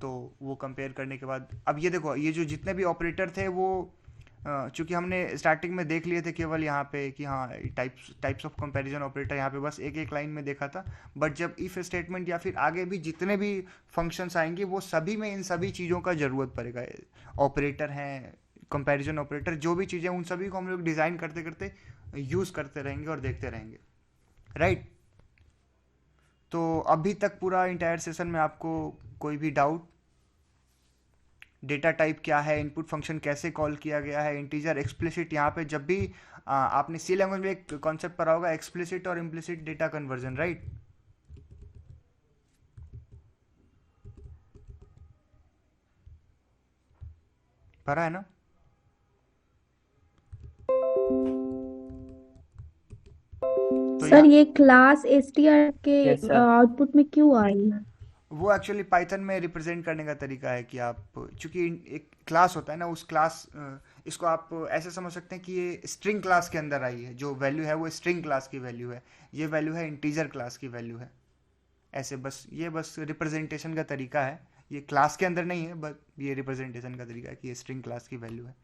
तो वो कंपेयर करने के बाद अब ये देखो, ये जो जितने भी ऑपरेटर थे वो चूंकि हमने स्टार्टिंग में देख लिए थे केवल यहाँ पे कि हाँ टाइप्स ऑफ कंपैरिजन ऑपरेटर यहाँ पे बस एक एक लाइन में देखा था। बट जब इफ स्टेटमेंट या फिर आगे भी जितने भी फंक्शंस आएंगे वो सभी में इन सभी चीज़ों का ज़रूरत पड़ेगा। ऑपरेटर हैं, कंपैरिजन ऑपरेटर, जो भी चीज़ें उन सभी को हम लोग डिज़ाइन करते करते यूज़ करते रहेंगे और देखते रहेंगे, राइट। तो अभी तक पूरा इंटायर सेशन में आपको कोई भी डाउट, डेटा टाइप क्या है, इनपुट फंक्शन कैसे कॉल किया गया है, इंटीजर, एक्सप्लिसिट, यहाँ पे जब भी आपने सी लैंग्वेज में एक कॉन्सेप्ट पढ़ा होगा एक्सप्लिसिट और इम्प्लिसिट डेटा कन्वर्जन, राइट। पढ़ा है ना? तो सर ये क्लास str के Yes, sir. आउटपुट में क्यों आ रही है? वो एक्चुअली पाइथन में रिप्रेजेंट करने का तरीका है कि आप, चूंकि एक क्लास होता है ना, उस क्लास, इसको आप ऐसे समझ सकते हैं कि ये स्ट्रिंग क्लास के अंदर आई है। जो वैल्यू है वो स्ट्रिंग क्लास की वैल्यू है, ये वैल्यू है इंटीजर क्लास की वैल्यू है। ऐसे बस ये बस रिप्रेजेंटेशन का तरीका है, ये क्लास के अंदर नहीं है, बट ये रिप्रेजेंटेशन का तरीका है कि ये स्ट्रिंग क्लास की वैल्यू है।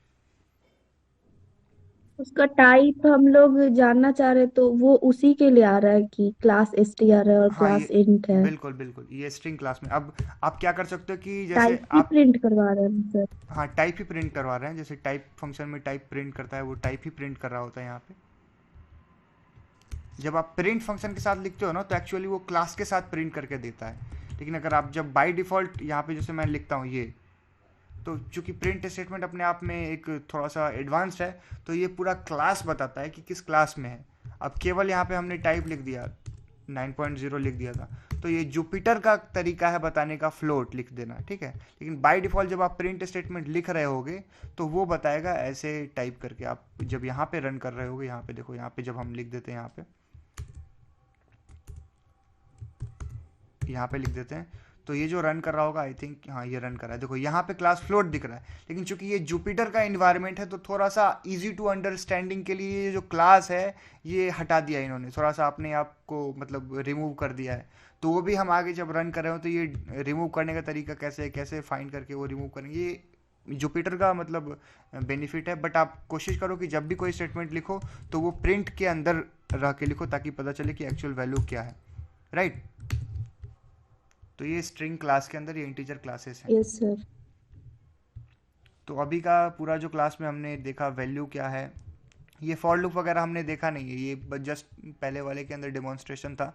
उसका टाइप हम लोग जानना चाह रहे तो वो उसी के लिए आ रहा है कि क्लास str है और हाँ, क्लास ये int है। बिल्कुल बिल्कुल ये स्ट्रिंग क्लास में। अब आप क्या कर सकते हो कि जैसे टाइप भी आप, प्रिंट करवा रहे हैं सर? हाँ, टाइप ही प्रिंट करवा रहे हैं। जैसे टाइप फंक्शन में टाइप प्रिंट करता है, वो टाइप ही प्रिंट कर रहा होता है यहाँ पे। जब आप प्रिंट फंक्शन के साथ लिखते हो ना तो एक्चुअली वो क्लास के साथ प्रिंट करके देता है। लेकिन अगर आप जब बाय डिफ़ॉल्ट यहाँ पे जैसे मैं लिखता हूँ ये, तो चूंकि प्रिंट स्टेटमेंट अपने आप में एक थोड़ा सा एडवांस्ड है तो ये पूरा क्लास बताता है कि किस क्लास में है। अब केवल यहाँ पे हमने टाइप लिख दिया, 9.0 लिख दिया था, तो ये जुपिटर का तरीका है बताने का, फ्लोट लिख देना, ठीक है। लेकिन बाय डिफ़ॉल्ट जब आप प्रिंट स्टेटमेंट लिख रहे होगे तो वो बताएगा ऐसे टाइप करके। आप जब यहाँ पे रन कर रहे होगे, यहाँ पे देखो, यहाँ पे जब हम लिख देते हैं, यहाँ पे लिख देते हैं, तो ये जो रन कर रहा होगा, आई थिंक हाँ ये रन कर रहा है, देखो यहाँ पे क्लास फ्लोट दिख रहा है। लेकिन चूंकि ये जुपिटर का इन्वायरमेंट है तो थोड़ा सा इजी टू अंडरस्टैंडिंग के लिए ये जो क्लास है ये हटा दिया इन्होंने, थोड़ा सा अपने आप को मतलब रिमूव कर दिया है। तो वो भी हम आगे जब रन कर रहे हो तो ये रिमूव करने का तरीका कैसे है, कैसे फाइंड करके वो रिमूव करेंगे, ये जुपिटर का मतलब बेनिफिट है। बट आप कोशिश करो कि जब भी कोई स्टेटमेंट लिखो तो वो प्रिंट के अंदर रह के लिखो ताकि पता चले कि एक्चुअल वैल्यू क्या है, राइट। तो ये स्ट्रिंग क्लास के अंदर ये इंटीजर क्लासेस हैं। Yes sir. तो अभी का पूरा जो क्लास में हमने देखा वैल्यू क्या है, ये फॉर लूप वगैरह हमने देखा नहीं है, ये जस्ट पहले वाले के अंदर डेमोन्स्ट्रेशन था।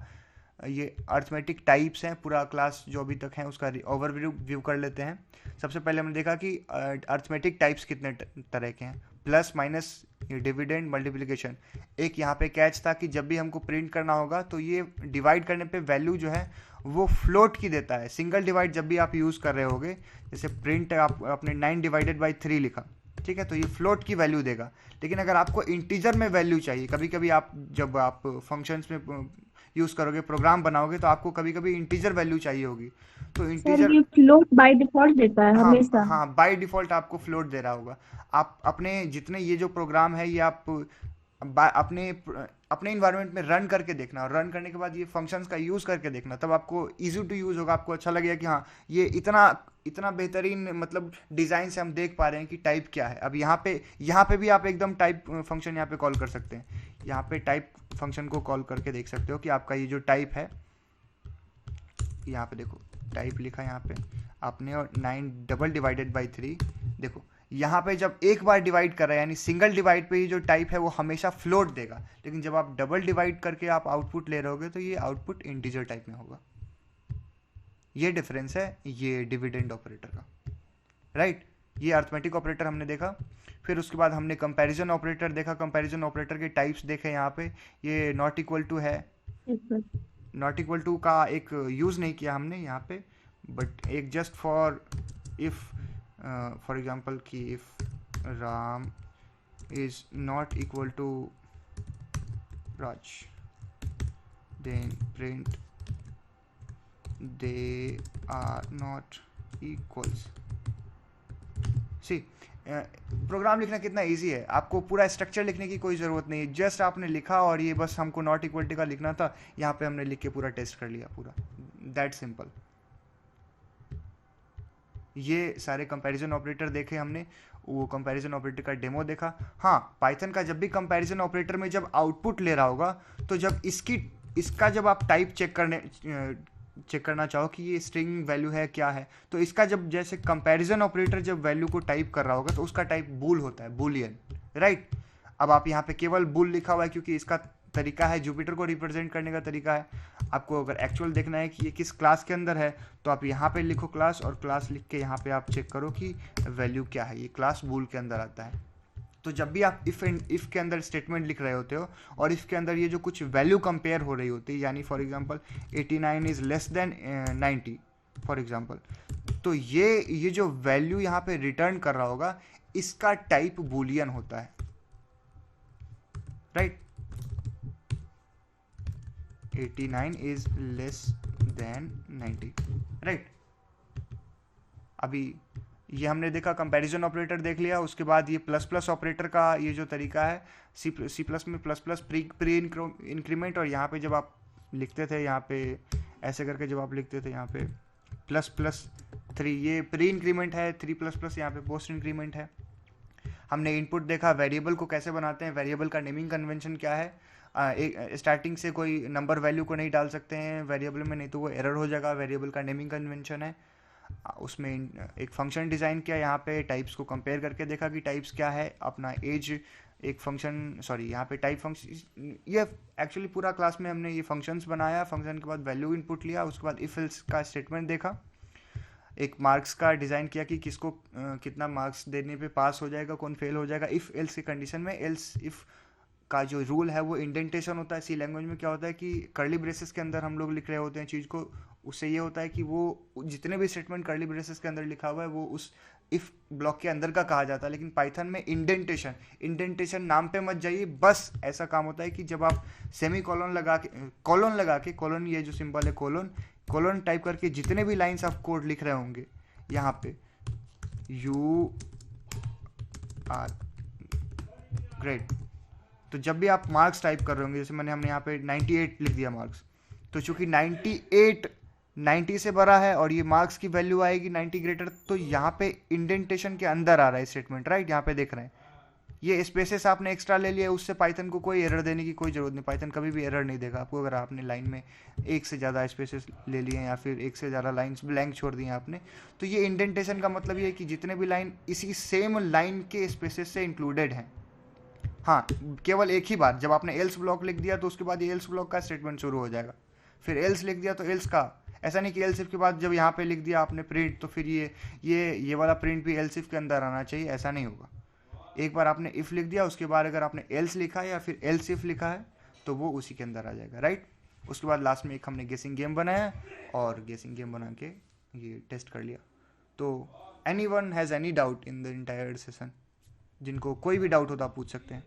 ये अर्थमेटिक टाइप्स हैं, पूरा क्लास जो अभी तक है उसका ओवरव्यू व्यू कर लेते हैं। सबसे पहले हमने देखा कि अर्थमेटिक टाइप्स कितने तरह के हैं, प्लस माइनस, डिविडेंड, मल्टीप्लिकेशन। एक यहाँ पे कैच था कि जब भी हमको प्रिंट करना होगा तो ये डिवाइड करने पे वैल्यू जो है वो फ्लोट की देता है। सिंगल डिवाइड जब भी आप यूज़ कर रहे होगे, जैसे प्रिंट आपने 9/3 लिखा, ठीक है, तो ये फ्लोट की वैल्यू देगा। लेकिन अगर आपको इंटीजर में वैल्यू चाहिए, कभी कभी आप जब आप फंक्शंस में यूज़ करोगे, प्रोग्राम बनाओगे, तो आपको कभी कभी इंटीजर वैल्यू चाहिए होगी, तो सर इंटीजर, ये फ्लोट बाय डिफॉल्ट देता है हाँ हमेशा। हाँ, बाय डिफॉल्ट आपको फ्लोट दे रहा होगा। आप अपने जितने ये जो प्रोग्राम है ये आप अपने अपने इन्वायरमेंट में रन करके देखना, और रन करने के बाद ये फंक्शंस का यूज़ करके देखना, तब आपको इजी टू यूज़ होगा, आपको अच्छा लगेगा कि हाँ ये इतना इतना बेहतरीन मतलब डिज़ाइन से हम देख पा रहे हैं कि टाइप क्या है। अब यहाँ पे भी आप एकदम टाइप फंक्शन यहाँ पे कॉल कर सकते हैं। यहाँ पे टाइप फंक्शन को कॉल करके देख सकते हो कि आपका ये जो टाइप है, यहाँ पे देखो टाइप लिखा है यहाँ पे आपने, और 9/3 देखो यहाँ पे जब एक बार डिवाइड कर रहा है यानी सिंगल डिवाइड पे ये जो टाइप है वो हमेशा फ्लोट देगा, लेकिन जब आप डबल डिवाइड करके आप आउटपुट ले रहे होगे तो ये आउटपुट इंटीजर टाइप में होगा। ये डिफरेंस है ये डिविडेंड ऑपरेटर का, राइट। ये अर्थमेटिक ऑपरेटर हमने देखा। फिर उसके बाद हमने कंपैरिजन ऑपरेटर देखा। कंपैरिजन ऑपरेटर के टाइप्स देखे यहाँ पे। ये नॉट इक्वल टू है, yes sir. Not equal to का एक यूज़ नहीं किया हमने यहाँ पे, बट एक just for if, for example कि if Ram is not equal to Raj then print they are not equals. C program लिखना कितना इजी है, आपको पूरा स्ट्रक्चर लिखने की कोई ज़रूरत नहीं है, जस्ट आपने लिखा और ये बस हमको नॉट इक्वल टू का लिखना था, यहाँ पे हमने लिख के पूरा टेस्ट कर लिया पूरा, दैट सिंपल। ये सारे कंपैरिजन ऑपरेटर देखे हमने, वो कंपैरिजन ऑपरेटर का डेमो देखा। हाँ, पाइथन का जब भी कंपैरिजन ऑपरेटर में जब आउटपुट ले रहा होगा तो जब इसका जब आप टाइप चेक करना चाहो कि ये स्ट्रिंग वैल्यू है क्या है, तो इसका जब जैसे कंपैरिजन ऑपरेटर जब वैल्यू को टाइप कर रहा होगा तो उसका टाइप बूल होता है, बूलियन, राइट। अब आप यहाँ पे केवल बूल लिखा हुआ है क्योंकि इसका तरीका है, जुपिटर को रिप्रेजेंट करने का तरीका है। आपको अगर एक्चुअल देखना है कि ये किस क्लास के अंदर है तो आप यहाँ पे लिखो क्लास, और क्लास लिख के यहाँ पे आप चेक करो कि वैल्यू क्या है, ये क्लास बूल के अंदर आता है। तो जब भी आप इफ़ के अंदर स्टेटमेंट लिख रहे होते हो और इफ़ के अंदर ये जो कुछ वैल्यू कंपेयर हो रही होती है, यानी for example 89 is less than 90 for example, तो ये जो वैल्यू यहाँ पे रिटर्न कर रहा होगा इसका टाइप बूलियन होता है, right. 89 is less than 90, right. अभी ये हमने देखा, कंपैरिजन ऑपरेटर देख लिया। उसके बाद ये प्लस प्लस ऑपरेटर का ये जो तरीका है, सी प्लस में प्लस प्लस प्री इंक्रीमेंट, और यहाँ पे जब आप लिखते थे यहाँ पे ऐसे करके जब आप लिखते थे यहाँ पे ++3, ये प्री इंक्रीमेंट है, 3++ यहाँ पे पोस्ट इंक्रीमेंट है। हमने इनपुट देखा, वेरिएबल को कैसे बनाते हैं, वेरिएबल का नेमिंग कन्वेंशन क्या है। एक स्टार्टिंग से कोई नंबर वैल्यू को नहीं डाल सकते हैं वेरिएबल में, नहीं तो वो एरर हो जाएगा। वेरिएबल का नेमिंग कन्वेंशन है। उसमें एक फंक्शन डिज़ाइन किया, यहाँ पे टाइप्स को कंपेयर करके देखा कि टाइप्स क्या है। अपना एज एक फंक्शन, सॉरी यहाँ पे टाइप फंक्शन, ये एक्चुअली पूरा क्लास में हमने ये फंक्शंस बनाया। फंक्शन के बाद वैल्यू इनपुट लिया, उसके बाद इफ एल्स का स्टेटमेंट देखा। एक मार्क्स का डिज़ाइन किया कि किसको कितना मार्क्स देने पे पास हो जाएगा, कौन फेल हो जाएगा इफ़ एल्स की कंडीशन में। एल्स इफ़ का जो रूल है वो इंडेंटेशन होता है। सी लैंग्वेज में क्या होता है कि कर्ली ब्रेसेस के अंदर हम लोग लिख रहे होते हैं चीज़ को, उससे ये होता है कि वो जितने भी स्टेटमेंट कर्ली ब्रेसेस के अंदर लिखा हुआ है वो उस इफ़ ब्लॉक के अंदर का कहा जाता है। लेकिन पाइथन में इंडेंटेशन नाम पे मत जाइए, बस ऐसा काम होता है कि जब आप सेमी कॉलन लगा के कॉलन, ये जो सिंबल है कॉलन टाइप करके जितने भी लाइन्स आप कोड लिख रहे होंगे यहाँ पे यू आर ग्रेट। तो जब भी आप मार्क्स टाइप कर रहे होंगे, जैसे हमने यहाँ पे 98 लिख दिया मार्क्स, तो चूंकि 98 90 से बड़ा है और ये मार्क्स की वैल्यू आएगी 90 ग्रेटर, तो यहाँ पे इंडेंटेशन के अंदर आ रहा है स्टेटमेंट, राइट? यहाँ पे देख रहे हैं ये स्पेसेस आपने एक्स्ट्रा ले लिया, उससे पाइथन को कोई एरर देने की कोई जरूरत नहीं। पाइथन कभी भी एरर नहीं देगा आपको अगर आपने लाइन में एक से ज़्यादा स्पेसेस ले लिए या फिर एक से ज़्यादा लाइंस ब्लैंक छोड़ दी आपने। तो ये इंडेंटेशन का मतलब ये है कि जितने भी लाइन इसी सेम लाइन के स्पेसेस से इंक्लूडेड हैं। हाँ, केवल एक ही बार जब आपने एल्स ब्लॉक लिख दिया तो उसके बाद ये एल्स ब्लॉक का स्टेटमेंट शुरू हो जाएगा। फिर एल्स लिख दिया तो एल्स का, ऐसा नहीं कि एल्स इफ के बाद जब यहाँ पे लिख दिया आपने प्रिंट तो फिर ये वाला प्रिंट भी एल्स इफ के अंदर आना चाहिए, ऐसा नहीं होगा। एक बार आपने इफ लिख दिया, उसके बाद अगर आपने एल्स लिखा है या फिर एल्स इफ लिखा है तो वो उसी के अंदर आ जाएगा, राइट? उसके बाद लास्ट में एक हमने गेसिंग गेम बनाया और गेसिंग गेम बना के ये टेस्ट कर लिया। तो anyone has any doubt in the entire session? जिनको कोई भी डाउट हो तो आप पूछ सकते हैं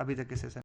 अभी तक के सेशन।